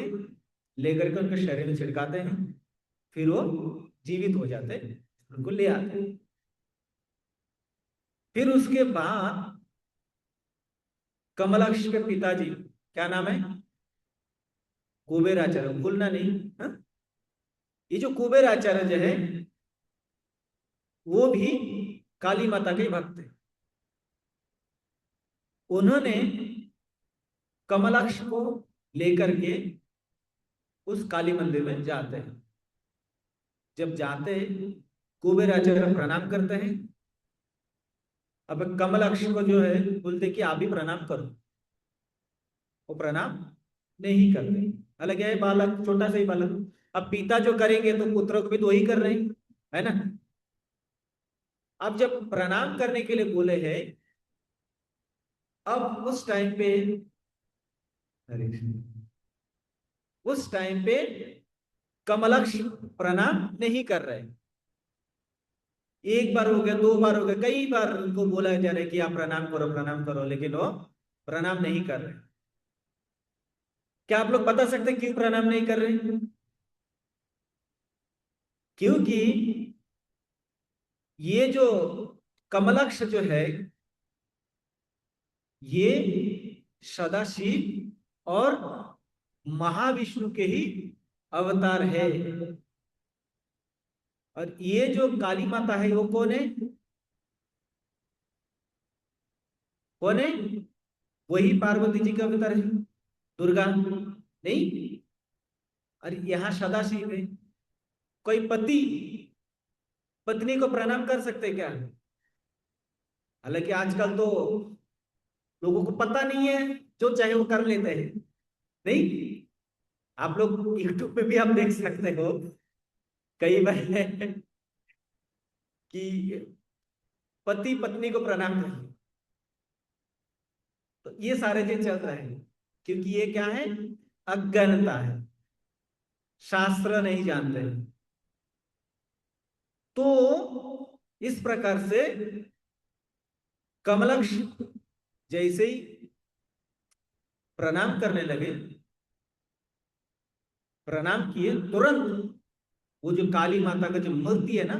लेकर के उनके शरीर में छिड़काते हैं, फिर वो जीवित हो जाते, उनको ले आते। फिर उसके बाद कमलाक्ष के पिताजी, क्या नाम है, कुबेराचार्य, भूलना नहीं हा? ये जो कुबेराचार्य जो है वो भी काली माता के भक्त थे। उन्होंने कमलाक्ष को लेकर के उस काली मंदिर में जाते हैं। जब जाते कुबेराचार्य प्रणाम करते हैं। अब कमलाक्ष को जो है बोलते कि आप भी प्रणाम करो, वो प्रणाम नहीं करते। हालांकि है बालक, छोटा सा ही बालक, अब पिता जो करेंगे तो पुत्र को भी तो वही कर रहे हैं, है ना। अब जब प्रणाम करने के लिए बोले हैं, अब उस टाइम पे, उस टाइम पे कमलाक्ष प्रणाम नहीं कर रहे। एक बार हो गया, दो बार हो गया, कई बार उनको बोला जा रहा है कि आप प्रणाम करो प्रणाम करो, लेकिन वो प्रणाम नहीं कर रहे। क्या आप लोग बता सकते क्यों प्रणाम नहीं कर रहे? क्योंकि ये जो कमलाक्ष जो है ये सदाशिव और महाविष्णु के ही अवतार है। और ये जो काली माता है वो कौन है? कौन है? वही पार्वती जी का अवतार है, दुर्गा नहीं। और यहाँ सदाशिव है। कोई पति पत्नी को प्रणाम कर सकते क्या? हालांकि आजकल तो लोगों को पता नहीं है, जो चाहे वो कर लेते हैं, नहीं। आप लोग यूट्यूब पे भी आप देख सकते हो कई बार कि पति पत्नी को प्रणाम कर, तो ये सारे चीज चल रहे हैं क्योंकि ये क्या है, अज्ञानता है, शास्त्र नहीं जानते। तो इस प्रकार से कमलक्ष जैसे ही प्रणाम करने लगे, प्रणाम किए, तुरंत वो जो काली माता का जो मूर्ति है ना,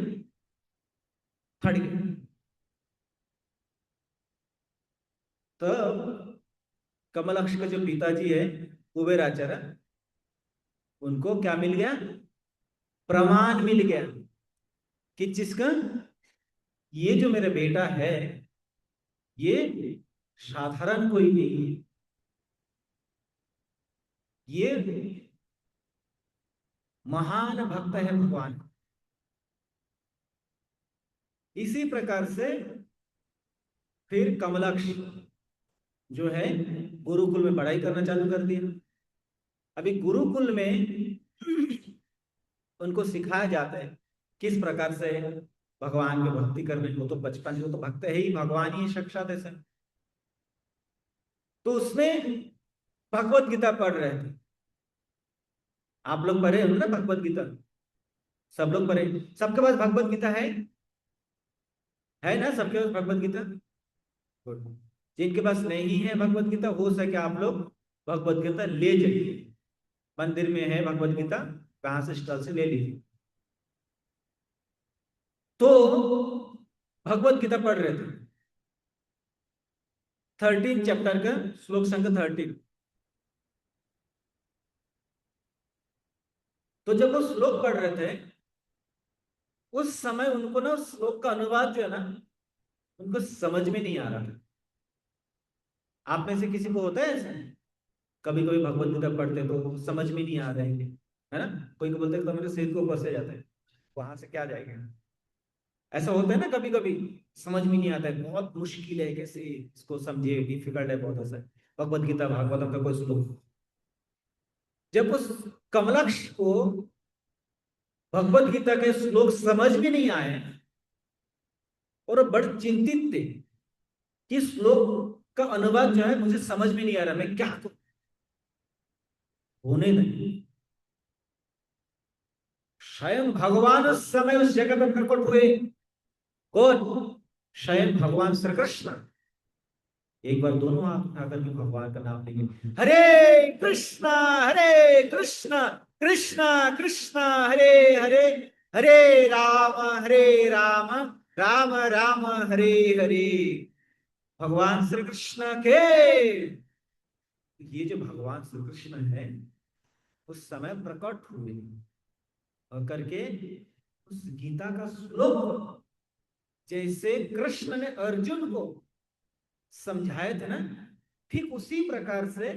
फट गई। तो कमलक्ष का जो पिताजी है कुबेराचार्य, उनको क्या मिल गया, प्रमाण मिल गया कि जिसका, ये जो मेरा बेटा है ये साधारण कोई नहीं है, ये महान भक्त है भगवान। इसी प्रकार से फिर कमलाक्ष जो है गुरुकुल में पढ़ाई करना चालू कर दिया। अभी गुरुकुल में उनको सिखाया जाता है किस प्रकार से भगवान की भक्ति करने को। तो बचपन से वो तो भक्त है ही, भगवान ही साक्षात ऐसे। तो उसमें भगवत गीता पढ़ रहे थे। आप लोग पढ़े हो ना भगवत गीता? सब लोग पढ़े? सबके पास भगवत गीता है ना? सबके पास भगवत गीता? गुड। जिनके पास नहीं है भगवत गीता, हो सके आप लोग भगवत गीता ले जाइए। मंदिर में है भगवत गीता, कहां से स्टॉल से ले लीजिए। तो भगवत गीता पढ़ रहे थे, 13 चैप्टर का, श्लोक संख्या 13। तो जब वो श्लोक पढ़ रहे थे उस समय उनको ना उस श्लोक का अनुवाद जो है ना उनको समझ में नहीं आ रहा था। आप में से किसी को होता है ऐसा? कभी कभी भगवत गीता पढ़ते तो समझ में नहीं आ रहे हैं, है ना? कोई को बोलते हैं तो मेरे सिर को ऊपर से जाता है, वहां से क्या जाएगा। ऐसा होता है ना, कभी कभी समझ में नहीं आता है, बहुत मुश्किल है, कैसे इसको समझे, डिफिकल्ट है बहुत ऐसा। भगवत गीता भागवतम का कोई श्लोक जब उस कमलक्ष को भगवत गीता के श्लोक समझ में नहीं आए और वो बड़े चिंतित थे कि श्लोक का अनुवाद जो है मुझे समझ में नहीं आ रहा, मैं क्या करूं। होने नहीं, स्वयं भगवान उस समय उस जगह पर प्रकट हुए। कौन? स्वयं भगवान श्री कृष्ण। एक बार दोनों हाथ उठाकर के भगवान का नाम लेंगे, हरे कृष्णा हरे कृष्णा कृष्णा कृष्णा हरे हरे, हरे राम राम राम हरे हरे। भगवान श्री कृष्ण के, ये जो भगवान श्री कृष्ण है उस समय प्रकट हुए और करके उस गीता का श्लोक जैसे कृष्ण ने अर्जुन को समझाए थे ना, ठीक उसी प्रकार से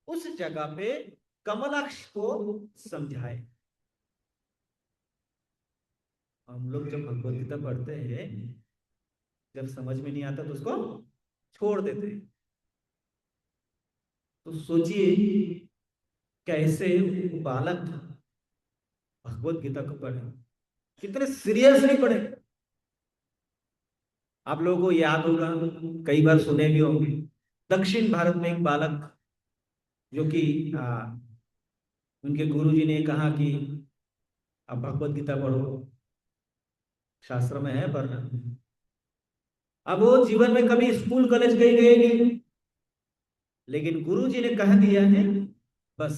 उस जगह पे कमलाक्ष को समझाए। हम लोग जब भगवत गीता पढ़ते हैं जब समझ में नहीं आता तो उसको छोड़ देते हैं। तो सोचिए कैसे वो बालक भगवत गीता को पढ़े, कितने सीरियसली पढ़े। आप लोगों को याद होगा, कई बार सुने भी होंगे, दक्षिण भारत में एक बालक जो कि उनके गुरुजी ने कहा कि आप भगवत गीता पढ़ो, शास्त्र में है पढ़ना। अब वो जीवन में कभी स्कूल कॉलेज गए नहीं, लेकिन गुरुजी ने कह दिया है बस,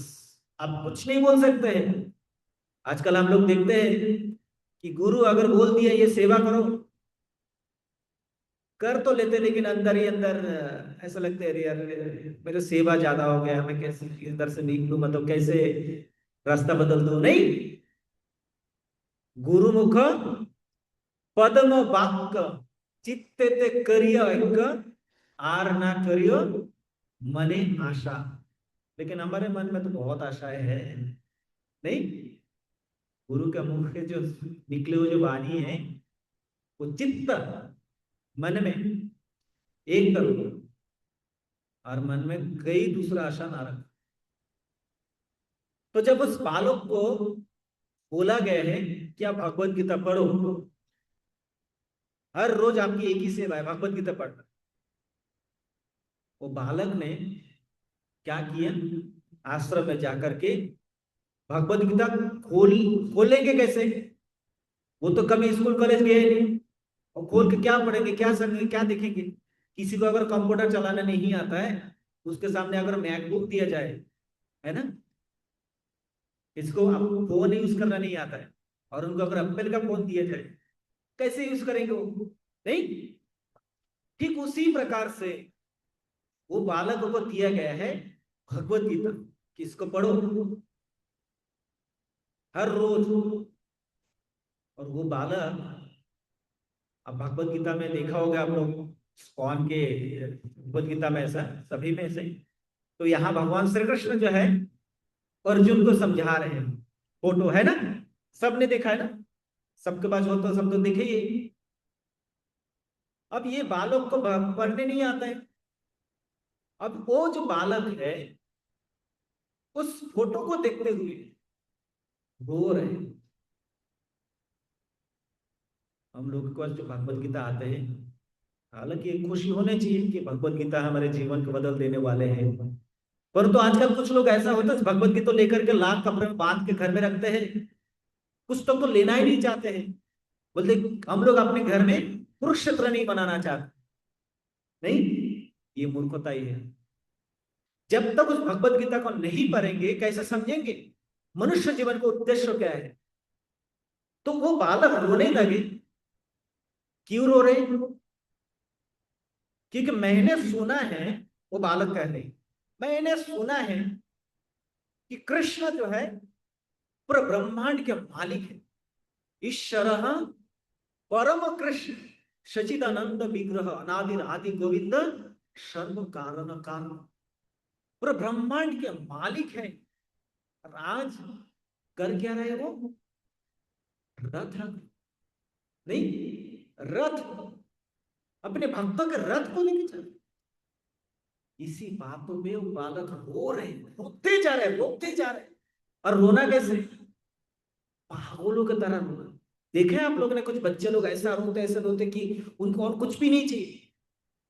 आप कुछ नहीं बोल सकते हैं। आजकल हम लोग देखते हैं कि गुरु अगर बोल दिया ये सेवा करो, कर तो लेते लेकिन अंदर ही अंदर ऐसा लगता है, अरे यार मेरे सेवा ज्यादा हो गया, मैं कैसे अंदर से निकलूं, मतलब कैसे रास्ता बदल दूं। नहीं, गुरुमुख पद्म वाक्य चित्ते ते करियो एक, आर ना करियो मने आशा। लेकिन हमारे मन में तो बहुत आशाएं हैं, नहीं? गुरु के मुख के जो निकले हुए जो वाणी है वो चित्त मन में एक करो और मन में कई दूसरा आशा ना रख। तो जब उस बालक को बोला गया है कि आप भगवत गीता पढ़ो, हर रोज आपकी एक ही सेवा है भगवत गीता पढ़ना, वो बालक ने क्या किया, आश्रम में जाकर के भगवत गीता खोलेंगे कैसे? वो तो कभी स्कूल कॉलेज गए नहीं, और खोल के क्या पढ़ेंगे, क्या समझेंगे, क्या देखेंगे? किसी को अगर कंप्यूटर चलाना नहीं आता है, उसके सामने अगर मैकबुक दिया जाए, है ना, इसको आपको फोन यूज करना नहीं आता है और उनको अगर एप्पल का फोन दिया जाए, कैसे यूज करेंगे वो? नहीं। ठीक उसी प्रकार से वो बालक को दिया गया है भगवत गीता, किसको पढ़ो हर रोज। और वो बालक, अब भगवत गीता में देखा होगा आप लोग, कौन के भगवत गीता में ऐसा सभी में से, तो यहाँ भगवान श्री कृष्ण जो है अर्जुन को समझा रहे हैं। फोटो है ना, सबने देखा है ना, सबके पास हो तो सब तो देखे ही। अब ये बालक को पढ़ने नहीं आता है, अब वो जो बालक है उस फोटो को देखते हुए रो रहे हैं। हम लोग के पास जो भगवत गीता आते हैं, हालांकि एक खुशी होनी चाहिए कि भगवत गीता हमारे जीवन को बदल देने वाले हैं, परंतु आजकल कुछ लोग ऐसा होता है भगवत गीता लेकर के लाख कपड़े में बांध के घर में रखते हैं, कुछ तो लेना ही नहीं चाहते हैं। बोलते हम लोग अपने घर में कुरुक्षेत्र नहीं बनाना चाहते। नहीं, ये मूर्खता ही है। जब तक उस भगवत गीता को नहीं पढ़ेंगे कैसे समझेंगे मनुष्य जीवन का उद्देश्य क्या है? तो वो बालक रोने लगे। क्यों रो रहे? क्योंकि मैंने सुना है, वो बालक कह रहे, मैंने सुना है कि कृष्ण जो है पूरे ब्रह्मांड के मालिक है। ईश्वर परम कृष्ण सचिदानंद विग्रह अनादिर आदि गोविंद सर्व कारण कारण, पूरे ब्रह्मांड के मालिक है। और आज कर क्या रहे वो? रथ नहीं, रथ अपने भक्तों के रथ को लेके चल। इसी बात में वो बालक रो रहे, रोते जा रहे, रोते जा रहे। और रोना कैसे? पागलों की तरह रोना। देखे आप लोगों ने, कुछ बच्चे लोग ऐसे रोते कि उनको और कुछ भी नहीं चाहिए।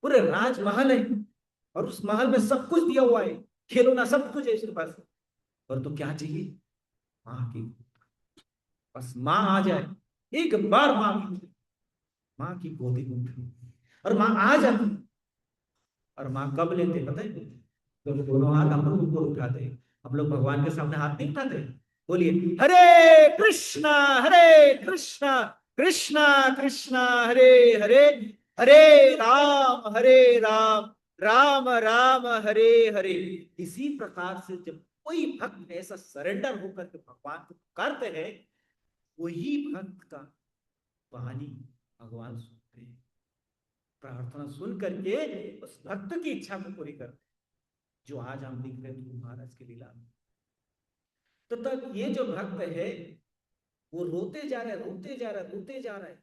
पूरे राजमहल है और उस महल में सब कुछ दिया हुआ है, खिलौना सब कुछ है उसके पास, पर तो क्या चाहिए? माँ की, बस माँ आ जाए, एक बार माँ की गोदी में उठे और माँ आ जाती। और माँ कब लेते पता है? तो दोनों हाथ हम लोग ऊपर उठाते। हम लोग भगवान के सामने हाथ नहीं उठाते। बोलिए हरे कृष्णा, हरे कृष्णा, कृष्णा कृष्णा हरे हरे, हरे राम, राम राम हरे हरे। इसी प्रकार से जब कोई भक्त ऐसा सरेंडर होकर के भगवान को पुकारते हैं, वही भक्त का वाणी भगवान सुनते हैं। प्रार्थना सुन करके उस भक्त की इच्छा को पूरी करते, जो आज हम देख रहे हैं महाराज की लीला में। तो तब ये जो भक्त है वो रोते जा रहा है, रोते जा रहा है, रोते जा रहा है,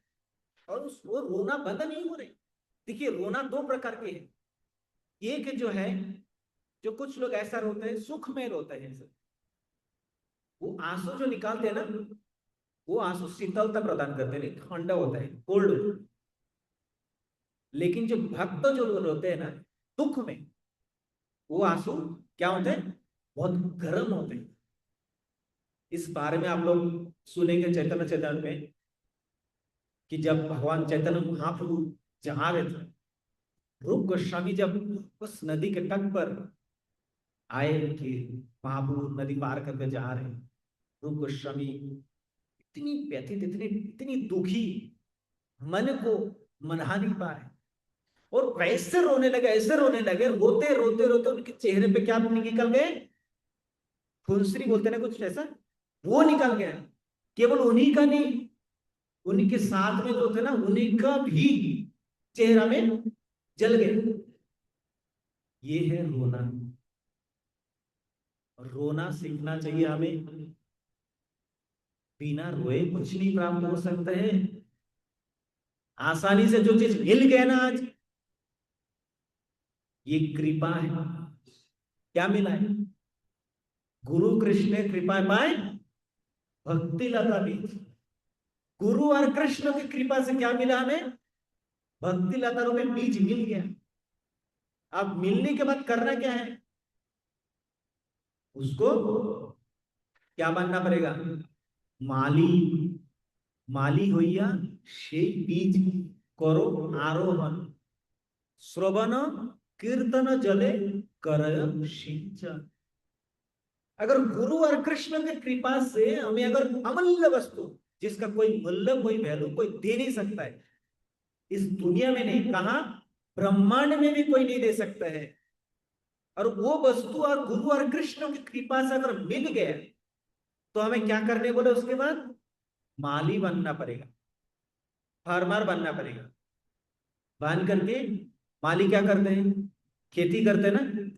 और उस वो रोना बंद नहीं हो रही। देखिए रोना दो प्रकार के हैं। एक जो है, जो कुछ लोग ऐसा रोते हैं, सुख में रोते हैं सब। वो आंसू जो निकालते हैं ना, वो आंसू शीतलता प्रदान करते हैं, ठंडा होता है, कोल्ड। लेकिन जो भक्त जो रोते हैं ना दुख में, वो आंसू क्या होते हैं? बहुत गर्म होते हैं। इस बारे में आप लोग सुनेंगे चैतन्य चैतन्य में, कि जब भगवान चैतन्य महाप्रभु जहाँ रहे थे, रूप गोस्वामी जब उस नदी के तट पर आए कि महाप्रभु नदी पार करके जा रहे, रूप गोस्वामी इतनी व्यथित, इतनी इतनी दुखी, मन को मना नहीं पा रहे, और ऐसे रोने लगे, ऐसे रोने लगे, रोते रोते रोते उनके चेहरे पे क्या निकल गए? फुंसरी बोलते ना कुछ ऐसा, वो निकल गया। केवल उन्हीं का नहीं, उन्हीं के साथ में जो थे ना, उन्हीं का भी चेहरा में जल गए। ये है रोना। रोना सीखना चाहिए हमें। बिना रोए कुछ नहीं प्राप्त हो सकता है। आसानी से जो चीज मिल गया ना आज, ये कृपा है। क्या मिला है? गुरु कृष्ण कृपा पाए भक्ति लता बीज। गुरु और कृष्ण की कृपा से क्या मिला हमें? भक्ति लता रूपे बीज मिल गया। अब मिलने के बाद करना क्या है? उसको क्या बनना पड़ेगा? माली। माली होइया से बीज करो आरोहण, श्रवण कीर्तन जले करय सिंचन। अगर गुरु और कृष्ण की कृपा से हमें अगर अमूल्य वस्तु, जिसका कोई मूल्य, कोई वैल्यू कोई दे नहीं सकता है, इस दुनिया में नहीं, कहा ब्रह्मांड में भी कोई नहीं दे सकता है, और वो वस्तु और गुरु और कृष्ण की कृपा से अगर मिल गया, तो हमें क्या करने बोले उसके बाद? माली बनना पड़ेगा, फार्मर बनना पड़ेगा। बन करके माली क्या करते हैं? खेती करते हैं ना।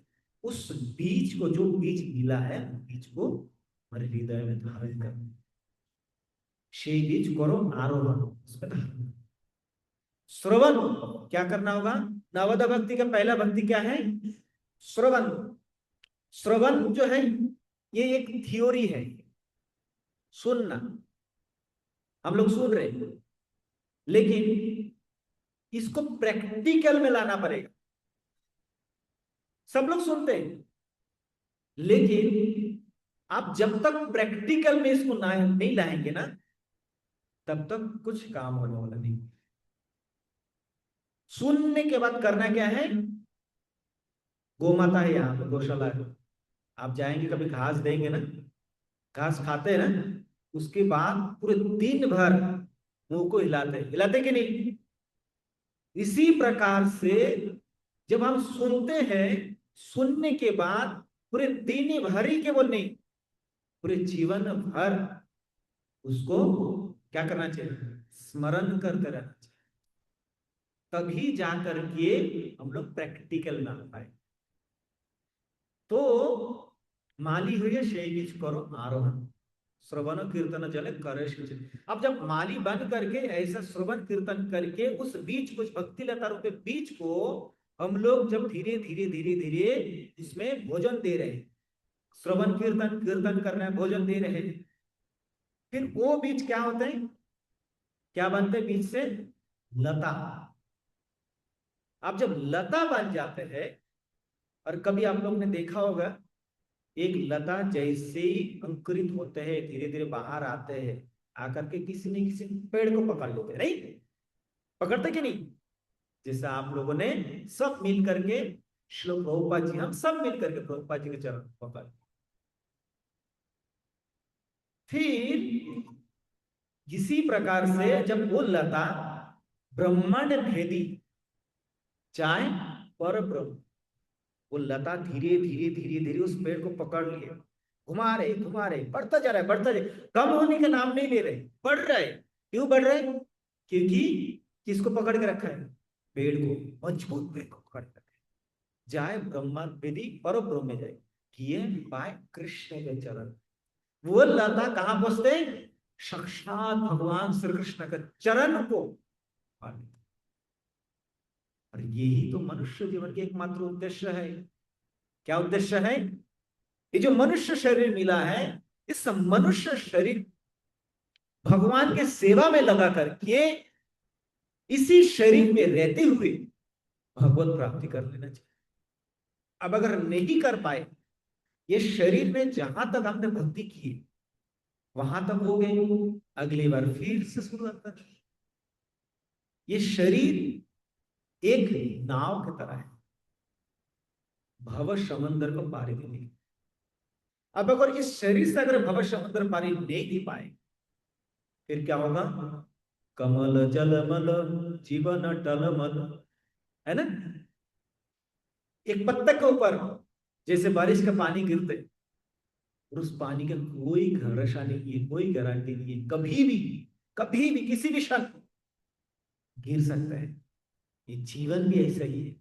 उस बीज को, जो बीज मिला है, बीज को हमारे हृदय में धारण कर, সেই बीज करो आरोहण, उस पर धारण। श्रवण क्या करना होगा? नवद भक्ति का पहला भक्ति क्या है? श्रवण। श्रवण जो है ये एक थ्योरी है, सुनना। हम लोग सुन रहे हैं, लेकिन इसको प्रैक्टिकल में लाना पड़ेगा। सब लोग सुनते हैं, लेकिन आप जब तक प्रैक्टिकल में इसको नहीं लाएंगे ना, तब तक कुछ काम होने वाला नहीं। सुनने के बाद करना क्या है? गौ माता है यहाँ पे, गौशाला है, आप जाएंगे कभी, घास देंगे ना, घास खाते हैं ना, उसके बाद पूरे दिन भर मुंह को हिलाते हैं, हिलाते कि नहीं? इसी प्रकार से जब हम सुनते हैं, सुनने के बाद पूरे दिन भर ही केवल नहीं, पूरे जीवन भर उसको क्या करना चाहिए, स्मरण करते रहना चाहिए, तभी जा करके हम लोग प्रैक्टिकल ना पाए। तो माली हुए সেই बीच करो आरोहण, श्रवण कीर्तन जले करे सिंचन। अब जब माली बन करके ऐसा श्रवण कीर्तन करके उस बीज को, भक्ति लता रूपे बीज को हम लोग जब धीरे धीरे धीरे धीरे इसमें भोजन दे रहे हैं, श्रवण कीर्तन कीर्तन कर रहे हैं, भोजन दे रहे हैं, फिर वो बीज क्या होते हैं, क्या बनते हैं बीज से, लता। अब जब लता बन जाते हैं, और कभी आप लोग ने देखा होगा, एक लता जैसे ही अंकुरित होते हैं, धीरे धीरे बाहर आते हैं, आकर के किसी न किसी पेड़ को पकड़ लेते हैं, नहीं पकड़ते कि नहीं। जैसे आप लोगों ने सब मिल करके, श्लोक प्रभुपाद जी, हम सब मिल करके प्रभुपाद जी के चरण पकड़, फिर इसी प्रकार से जब वो लता ब्रह्मांड भेदी चाहे पर ब्रह्म, वो लता धीरे धीरे धीरे धीरे उस पेड़ को पकड़ लिए, घुमा रहे, बढ़ता जा रहा है, बढ़ता जा, कम होने का नाम नहीं ले रहे, बढ़ रहा है। क्यों बढ़ रहा है, क्योंकि किसको पकड़ के रखा है, पेड़ को, मजबूत पेड़ को पकड़ के रखा है। जाए ब्रह्मा विधि पर ब्रह्म में जाए, किए पाए कृष्ण के चरण। वो लता कहां पहुंचते, साक्षात भगवान श्री कृष्ण के चरण को पाने। और यही तो मनुष्य जीवन के एकमात्र उद्देश्य है। क्या उद्देश्य है, ये जो मनुष्य शरीर मिला है, इस मनुष्य शरीर भगवान के सेवा में लगा करके इसी शरीर में रहते हुए भगवत प्राप्ति कर लेना चाहिए। अब अगर नहीं कर पाए, ये शरीर में जहां तक हमने भक्ति की वहां तक हो गए, अगली बार फिर से शुरुआत कर। ये शरीर एक नाव की तरह है, भव समंदर को पारी देने। अब अगर इस शरीर से अगर भव समंदर पारी नहीं दे पाए, फिर क्या होगा, कमल जलमल जीवन टलमल, है ना। एक पत्ते के ऊपर जैसे बारिश का पानी गिरते, और उस पानी का कोई भरोसा नहीं है, कोई गारंटी नहीं है, कभी भी किसी भी क्षण गिर सकता है। ये जीवन भी ऐसा ही है,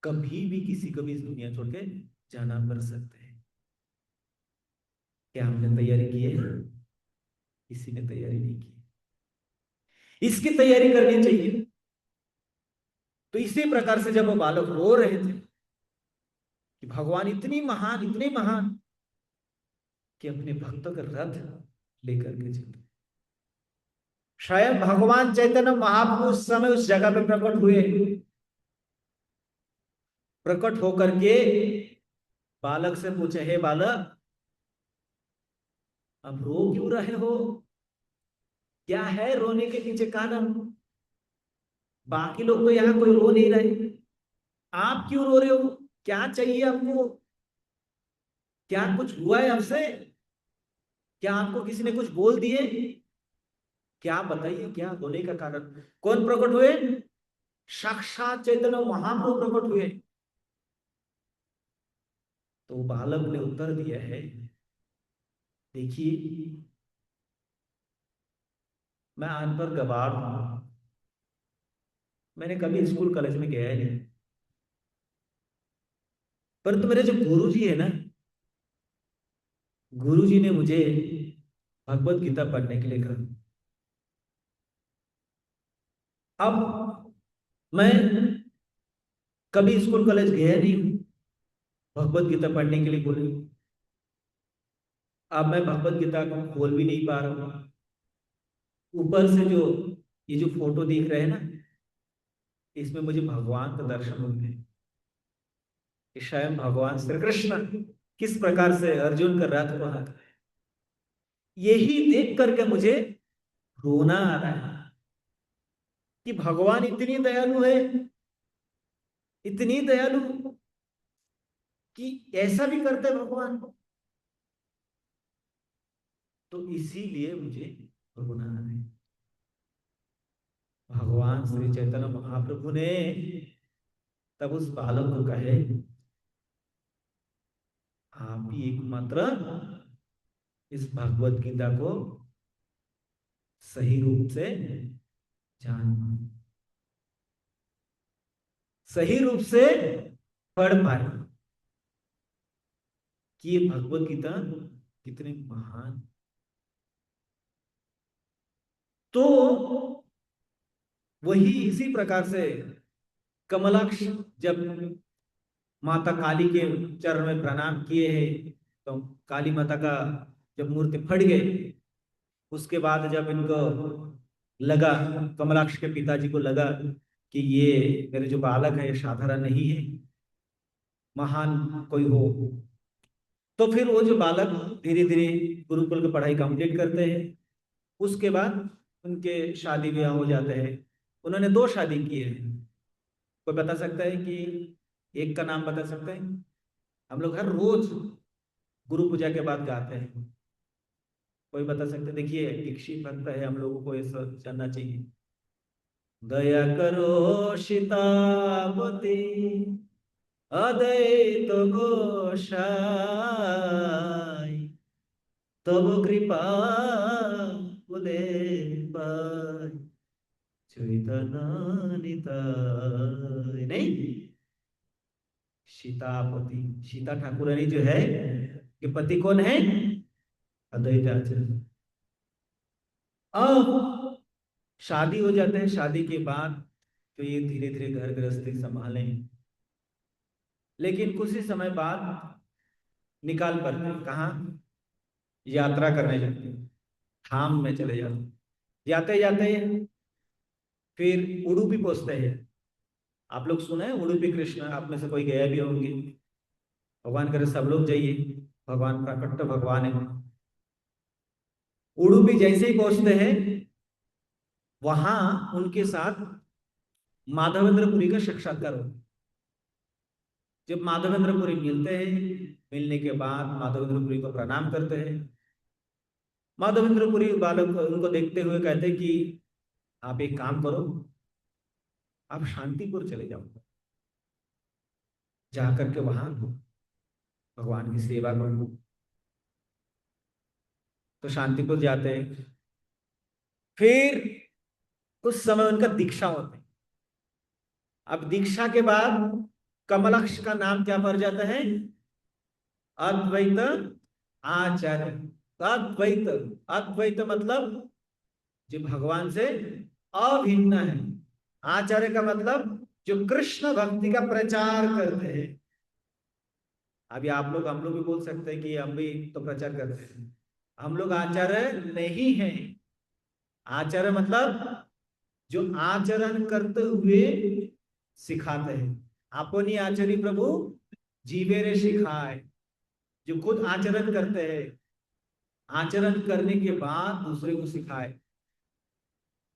कभी भी किसी को भी इस दुनिया छोड़ के जाना पड़ सकता है। क्या हमने तैयारी की है, किसी ने तैयारी नहीं की, इसकी तैयारी करनी चाहिए। तो इसी प्रकार से जब वो बालक रो रहे थे कि भगवान इतने महान कि अपने भक्तों का रथ लेकर के चलते, स्वयं भगवान चैतन्य महाप्रभु उस समय उस जगह पे प्रकट हुए, प्रकट होकर के बालक से पूछे, हे बालक, अब रो क्यों रहे हो, क्या है रोने के पीछे कारण, बाकी लोग तो यहाँ कोई रो नहीं रहे, आप क्यों रो रहे हो, क्या चाहिए आपको, क्या कुछ हुआ है आपसे, क्या आपको किसी ने कुछ बोल दिए, क्या बताइए, क्या रोने का कारण। कौन प्रकट हुए, साक्षात चैतन्य महाप्रभु प्रकट हुए। तो बालक ने उत्तर दिया है, देखिए मैं अनपढ़ गवार हूं, मैंने कभी स्कूल कॉलेज में गया ही नहीं, परंतु मेरे जो गुरु जी है ना, गुरु जी ने मुझे भगवत गीता पढ़ने के लिए कहा। अब मैं कभी स्कूल कॉलेज गया नहीं हूं, भगवत गीता पढ़ने के लिए बोले, अब मैं भगवत गीता को खोल भी नहीं पा रहा हूं। ऊपर से जो ये जो फोटो दिख रहे हैं ना, इसमें मुझे भगवान का दर्शन हो गए कि स्वयं भगवान श्री कृष्ण किस प्रकार से अर्जुन का रथ को हाथ, यही देख करके मुझे रोना आ रहा है कि भगवान इतनी दयालु है, इतनी दयालु कि ऐसा भी करते भगवान। तो इसीलिए मुझे रोना आ रहा है। भगवान श्री चैतन्य महाप्रभु ने तब उस बालक को कहे, आप ही एकमात्र इस भगवत गीता को सही रूप से जान पाए, सही रूप से पढ़ पाए कि ये भगवत गीता कितनी महान। तो वही इसी प्रकार से कमलाक्ष जब माता काली के चरण में प्रणाम किए हैं, तो काली माता का जब मूर्ति फट गई, उसके बाद जब इनको लगा, कमलाक्ष के पिताजी को लगा कि ये मेरे जो बालक है ये साधारण नहीं है, महान कोई हो, तो फिर वो जो बालक धीरे धीरे गुरुकुल की पढ़ाई कंप्लीट करते हैं। उसके बाद उनके शादी ब्याह हो जाते हैं। उन्होंने 2 शादी की है। कोई बता सकता है कि एक का नाम बता सकते हैं? हम लोग हर रोज गुरु पूजा के बाद गाते हैं। कोई बता सकते हैं? देखिए दीक्षित भक्त है, हम लोगों को ये सब जानना चाहिए। दया करो सीतापति अद्वैत गोसाई, तब कृपा बोले पाई चैतन्य निताय। नहीं, सीतापति, सीता ठाकुरानी जो है के पति कौन है? अद्वैत आचार्य। अब शादी हो जाते हैं। शादी के बाद तो ये धीरे धीरे घर गृहस्थी संभालें, लेकिन कुछ ही समय बाद निकाल पड़ते हैं। कहाँ? यात्रा करने जाते हैं, धाम में चले जाते हैं। जाते जाते फिर उडुपी पहुंचते हैं। आप लोग सुने हैं उडुपी कृष्ण? आप में से कोई गया भी होंगे। भगवान करे सब लोग जाइए, भगवान प्रकट भगवान है। उडुपी जैसे ही पहुंचते हैं, वहां उनके साथ माधवेंद्रपुरी का साक्षात्कार होता है। जब माधवेंद्रपुरी मिलते हैं, मिलने के बाद माधवेंद्रपुरी को प्रणाम करते हैं। माधवेंद्रपुरी बालक उनको देखते हुए कहते हैं कि आप एक काम करो, आप शांतिपुर चले जाओ, जाकर के वहां भगवान की सेवा करो। तो शांतिपुर जाते हैं। फिर कुछ समय उनका दीक्षा होता है। अब दीक्षा के बाद कमलाक्ष का नाम क्या पड़ जाता है? अद्वैत आचार्य। अद्वैत, अद्वैत मतलब जो भगवान से अभिन्न है। आचार्य का मतलब जो कृष्ण भक्ति का प्रचार करते हैं। अभी आप लोग, हम लोग भी बोल सकते हैं कि हम भी तो प्रचार करते हैं। हम लोग आचार्य नहीं हैं। आचार्य मतलब जो आचरण करते हुए सिखाते हैं। अपनी आचरी प्रभु जीवे रे सिखाए। जो खुद आचरण करते हैं, आचरण करने के बाद दूसरे को सिखाए,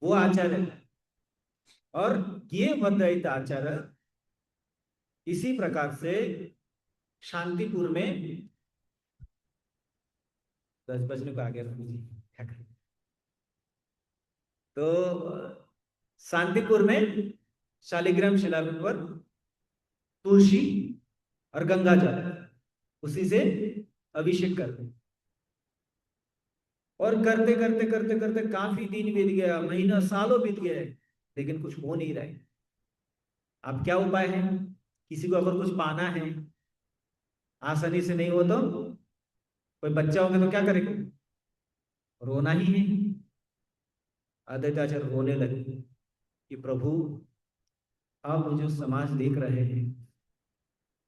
वो आचार्य है। और ये अद्वैत आचार्य इसी प्रकार से शांतिपुर में 10 बजने को आ गया जी। तो शांतिपुर में शालिग्राम शिला पर तुलसी और गंगा जल उसी से अभिषेक करते, और करते करते करते करते काफी दिन बीत गया, महीना सालों बीत गए, लेकिन कुछ हो नहीं रहा है। अब क्या उपाय है? किसी को अगर कुछ पाना है, आसानी से नहीं हो तो कोई बच्चा होगा तो क्या करेगा? रोना ही है। अद्वैताचार्य रोने लगे कि प्रभु, आप जो समाज देख रहे हैं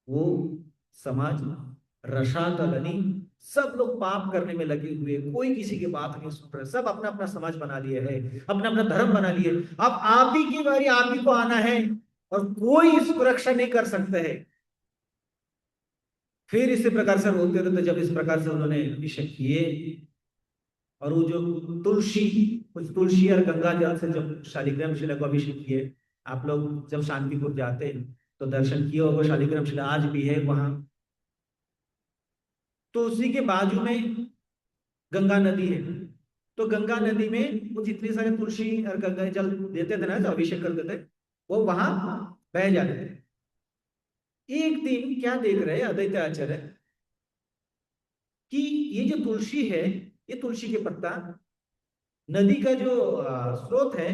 वो समाज रसातलनी, सब लोग पाप करने में लगे हुए, कोई किसी की बात नहीं सुन रहे, सब अपना अपना समाज बना लिए है, अपना अपना धर्म बना लिए। अब आप ही की बारी, आप ही को आना है और कोई इसको रक्षा नहीं कर सकते है। फिर इसी प्रकार से रोते रहते, जब इस प्रकार से उन्होंने अभिषेक किए और वो जो तुलसी, उस तुलसी और गंगा जल से जब शालिग्राम शिला को अभिषेक किए, आप लोग जब शांतिपुर जाते हैं तो दर्शन किए होगा, शालिग्राम शिला आज भी है वहां। तो उसी के बाजू में गंगा नदी है। तो गंगा नदी में वो जितने सारे तुलसी और गंगा जल देते थे ना, जो अभिषेक करते थे, वो वहां बह जाते थे। एक दिन क्या देख रहे अद्वैत आचार्य, कि ये जो तुलसी है, ये तुलसी के पत्ता नदी का जो स्रोत है,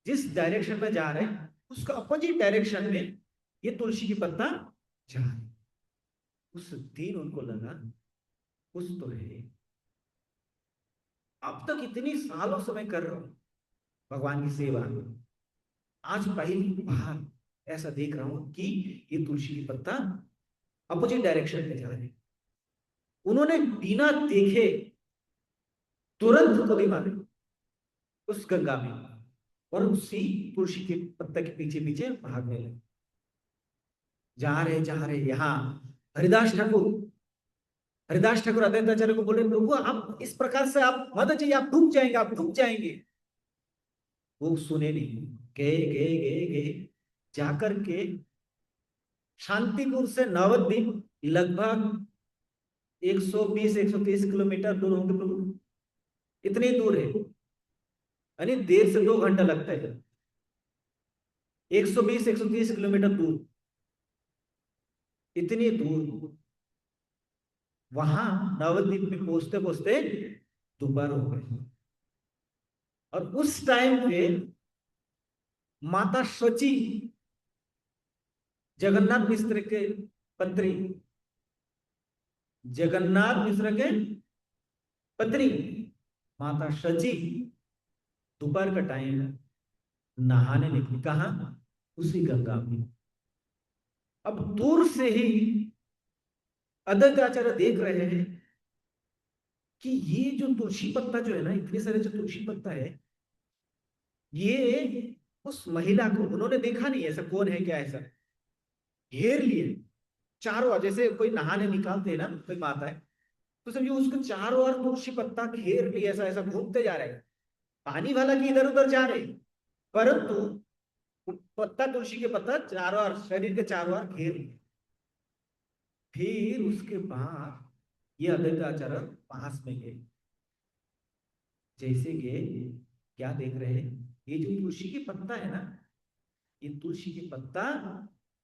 जिस डायरेक्शन में जा रहे हैं उसका अपोजिट डायरेक्शन में ये तुलसी की पत्ता जा रहे। उस दिन उनको लगा कुछ तो है, अब तक इतनी सालों से मैं कर रहा हूं भगवान की सेवा, आज पहली बार ऐसा देख रहा हूं कि ये तुलसी की पत्ता अपोजिट डायरेक्शन में जा रहे हैं। उन्होंने बिना देखे तुरंत गोली मारे उस गंगा में और उसी तुलसी के पत्ते के पीछे पीछे भागने लगे। जा रहे यहाँ हरिदास ठाकुर, हरिदास ठाकुर अद्वैताचार्य को बोले प्रभु आप इस प्रकार से आप मत जाइए, आप डूब जाएंगे, आप डूब जाएंगे। वो सुने नहीं, गए गए गए गए जाकर के शांतिपुर से नवद्वीप लगभग 120-130 किलोमीटर दूर होंगे प्रभु, इतनी दूर है, यानी 1.5 से 2 घंटा लगता है। 120-130 किलोमीटर दूर, इतनी दूर वहां नवद्वीप में पहुंचते पहुंचते दोपहर हो गए। और उस टाइम पे माता शची, जगन्नाथ मिश्र के पत्री, जगन्नाथ मिश्र के पत्री माता शची दोपहर का टाइम है, नहाने निकली। कहा? उसी गंगा में। अब दूर से ही अद्वैताचार्य देख रहे हैं कि ये जो तुलसी पत्ता जो है ना, इतने सारे जो तुलसी पत्ता है, ये उस महिला को उन्होंने देखा नहीं ऐसा कौन है क्या, ऐसा घेर लिए चारों ओर, जैसे कोई नहाने निकालते हैं ना कोई माता है, तो समझो उसको चारों ओर तुलसी पत्ता घेर लिए, ऐसा ऐसा घूमते जा रहे हैं। पानी वाला की इधर उधर जा रहे, परंतु पत्ता, तुलसी के पत्ता चारों ओर, शरीर के चारों ओर घेर लिए। फिर उसके बाद ये अद्वैताचार्य पास में गए, जैसे गए क्या देख रहे हैं, ये जो तुलसी की पत्ता है ना, ये तुलसी की पत्ता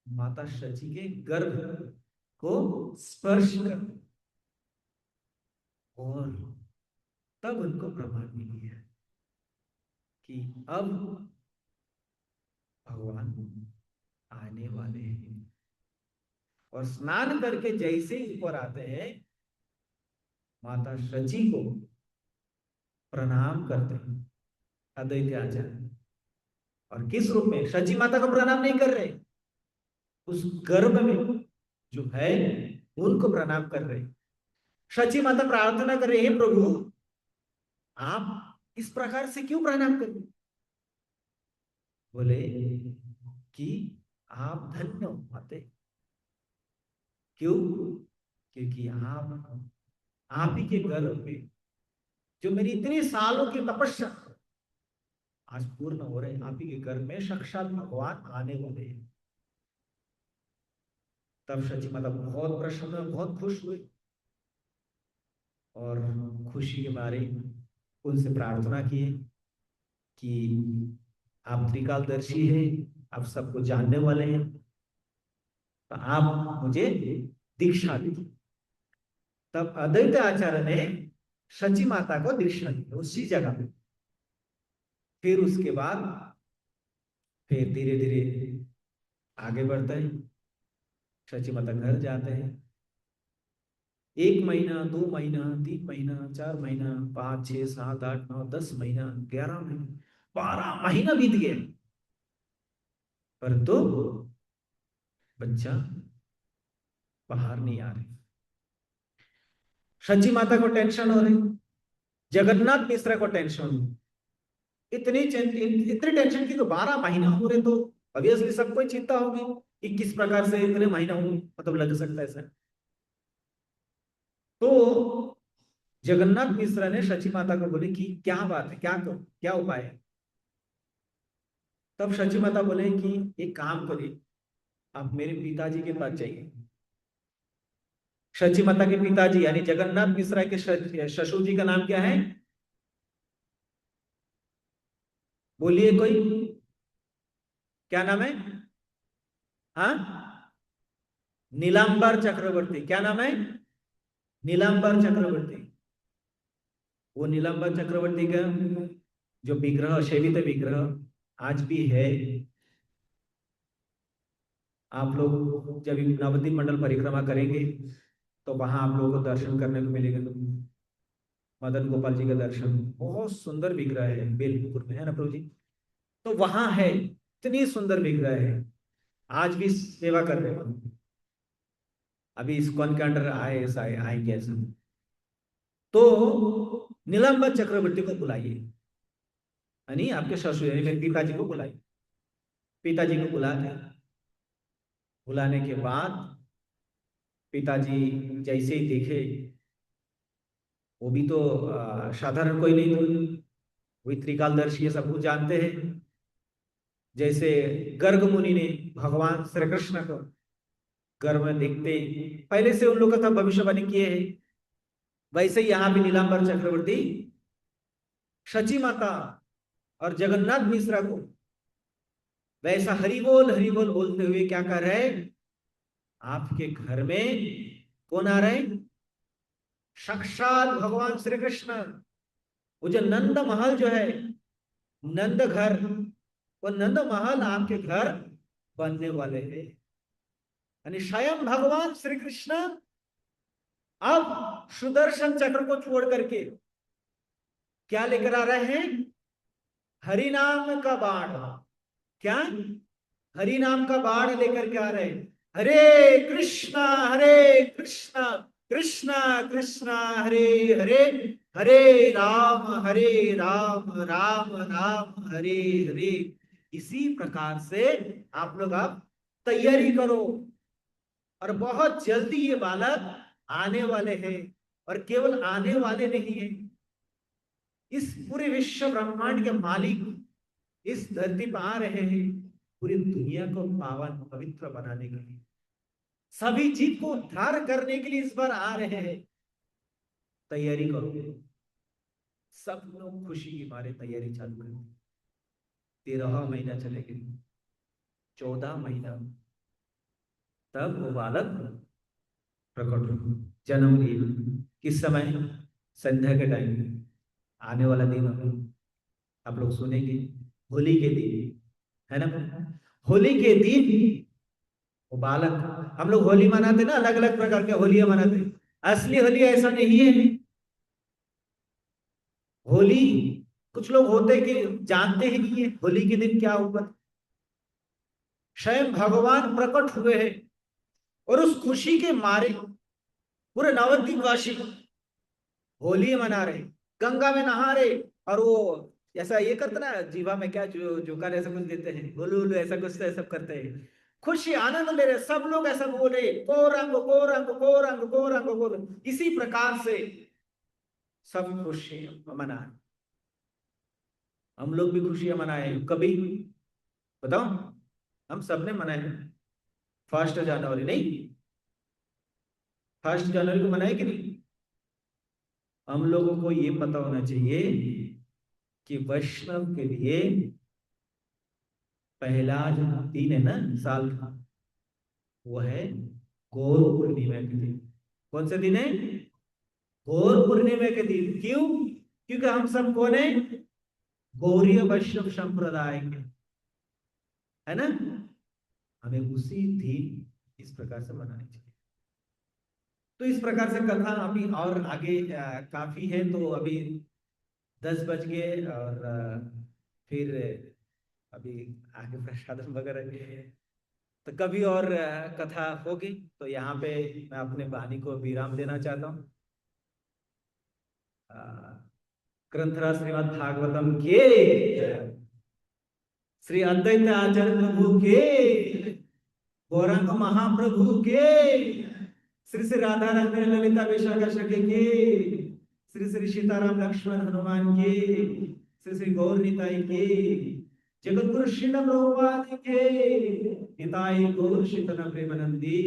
माता शची के गर्भ को स्पर्श कर, और तब उनको प्रमाण मिल गया कि अब भगवान आने वाले हैं। और स्नान करके जैसे ही ऊपर आते हैं, माता शची को प्रणाम करते हैं अद्वैताचार्य। और किस रूप में? शची माता को प्रणाम नहीं कर रहे, उस गर्भ में जो है उनको प्रणाम कर रहे। शची माता प्रार्थना कर रहे हैं, प्रभु आप इस प्रकार से क्यों प्रणाम कर रहे? बोले कि आप धन्य हो माते, क्यों? क्योंकि आप ही के गर्भ में जो मेरी इतने सालों की तपस्या आज पूर्ण हो रहे, आप ही के गर्भ में साक्षात भगवान आने वाले हैं। तब शची माता बहुत प्रसन्न, बहुत खुश हुई, और खुशी के मारे उनसे प्रार्थना की कि आप त्रिकालदर्शी हैं, आप सबको जानने वाले हैं, तो आप मुझे दीक्षा दीजिए। तब अद्वैत आचार्य ने शची माता को दीक्षा दी उसी जगह पे। फिर उसके बाद फिर धीरे धीरे आगे बढ़ता है, शची माता घर जाते हैं। 1 महीना, 2 महीना, 3 महीना, 4 महीना, 5, 6, 7, 8, 9, 10 महीना, 11 महीना, 12 महीना बीत गए, परंतु बच्चा बाहर नहीं आ रहे। शची माता को टेंशन हो रही, जगन्नाथ मिश्रा को टेंशन हो, इतनी टेंशन की, तो 12 महीना हो रहे, तो ऑब्वियसली सबको ही चिंता होगी कि किस प्रकार से इतने महीना हो मतलब लग सकता है सर। तो जगन्नाथ मिश्रा ने शची माता को बोले कि क्या बात है, क्या उपाय है? तब शची माता बोले कि एक काम करिए, आप मेरे पिताजी के पास जाइए। शची माता के पिताजी यानी जगन्नाथ मिश्रा के ससुर जी का नाम क्या है? बोलिए कोई, क्या नाम है? हाँ, नीलांबर चक्रवर्ती। क्या नाम है? नीलांबर चक्रवर्ती, वो नीलांबर चक्रवर्ती का जो विग्रह, शैवित विग्रह आज भी है। आप लोग जब नवद्वीप मंडल परिक्रमा करेंगे तो वहां आप लोगों को दर्शन करने को मिलेगा। मदन गोपाल जी का दर्शन, बहुत सुंदर विग्रह है, बेलपुर में है ना प्रभु जी। तो वहां है, इतनी सुंदर विग्रह है, आज भी सेवा कर रहे हैं। अभी इस्कॉन के अंडर आए ऐसा आएंगे ऐसा। तो नीलांबर चक्रवर्ती को बुलाइए, यानी आपके ससुर यानी मेरे पिताजी को बुलाइए। पिताजी को बुलाते, बुलाने के बाद पिताजी जैसे ही देखे, वो भी तो साधारण कोई नहीं था, वही त्रिकालदर्शी है, सब कुछ जानते हैं। जैसे गर्ग मुनि ने भगवान श्री कृष्ण को गर्भ में देखते पहले से उन लोग का सब भविष्यवाणी किए हैं, वैसे ही यहाँ भी नीलांबर चक्रवर्ती शची माता और जगन्नाथ मिश्रा को वैसा हरि बोल बोलते हुए क्या कर रहे, आपके घर में कौन आ रहे, साक्षात भगवान श्री कृष्ण। वो जो नंद महल जो है, नंद घर, वो नंद महल आपके घर बनने वाले हैं। यानी स्वयं भगवान श्री कृष्ण अब सुदर्शन चक्र को छोड़ करके क्या लेकर आ रहे हैं, हरि नाम का बाण। क्या, हरि नाम का बाण लेकर के आ रहे हैं। हरे कृष्णा कृष्णा कृष्णा हरे हरे, हरे राम राम राम हरे हरे। इसी प्रकार से आप लोग अब तैयारी करो, और बहुत जल्दी ये बालक आने वाले हैं, और केवल आने वाले नहीं है, इस पूरे विश्व ब्रह्मांड के मालिक इस धरती पर आ रहे हैं पूरी दुनिया को पावन पवित्र बनाने के लिए, सभी जीव को उद्धार करने के लिए इस बार आ रहे हैं। तैयारी करो। सब लोग खुशी के मारे तैयारी चालू कर दी। 13 महीना चले गए, 14 महीना, तब वो बालक प्रकट हुआ, जन्म लिया। किस समय, संध्या के टाइम, आने वाला दिन आप लोग सुनेंगे, होली के दिन, है ना। होली के दिन वो बालक, हम लोग होली मनाते ना, अलग अलग प्रकार के होलियां मनाते, असली होली ऐसा नहीं है। होली कुछ लोग होते कि जानते ही नहीं है होली के दिन क्या हुआ। स्वयं भगवान प्रकट हुए हैं, और उस खुशी के मारे पूरे नवद्वीप वासी होली मना रहे, गंगा में नहा रहे, और वो ऐसा ये करते ना, जीवा में क्या जो कर ऐसा कुछ देते हैं, गुलू उलू ऐसा कुछ तो सब करते हैं, खुशी आनंद ले रहे सब लोग, ऐसा बोल रहे को रंग को रंग को रंग को रंग को रंग। इसी प्रकार से सब खुशी मना, हम लोग भी खुशियां मनाए कभी, बताओ, हम सबने मनाए। 1 जनवरी नहीं, 1 जनवरी को मनाए कि नहीं। हम लोगों को ये पता होना चाहिए कि वैष्णव के लिए पहला जो दिन है ना साल का, वो है गौर पूर्णिमा के दिन। कौन सा दिन है, गौर पूर्णिमा के दिन। क्यों, क्योंकि हम सब कौन है, गौरीय वैष्णव संप्रदाय के, है ना। हमें उसी दिन इस प्रकार से मनानी चाहिए। तो इस प्रकार से कथा अभी और आगे काफी है, तो अभी 10 बज गए, और फिर अभी आगे प्रसादन वगैरह है, तो कभी और कथा होगी। तो यहाँ पे मैं अपने वाणी को विराम देना चाहता हूँ। ग्रंथराज श्रीमद् भागवतम के, श्री अद्वैत आचार्य प्रभु के, गौरांग महाप्रभु के, श्री श्री राधा रानी ललिता विशाखा सखी के, श्री श्री सीताराम लक्ष्मण हनुमान के, श्री श्री गौर निताई के, जगत गुरु श्रील प्रभुपाद के, निताई गौर श्रीतन प्रेमानंदी।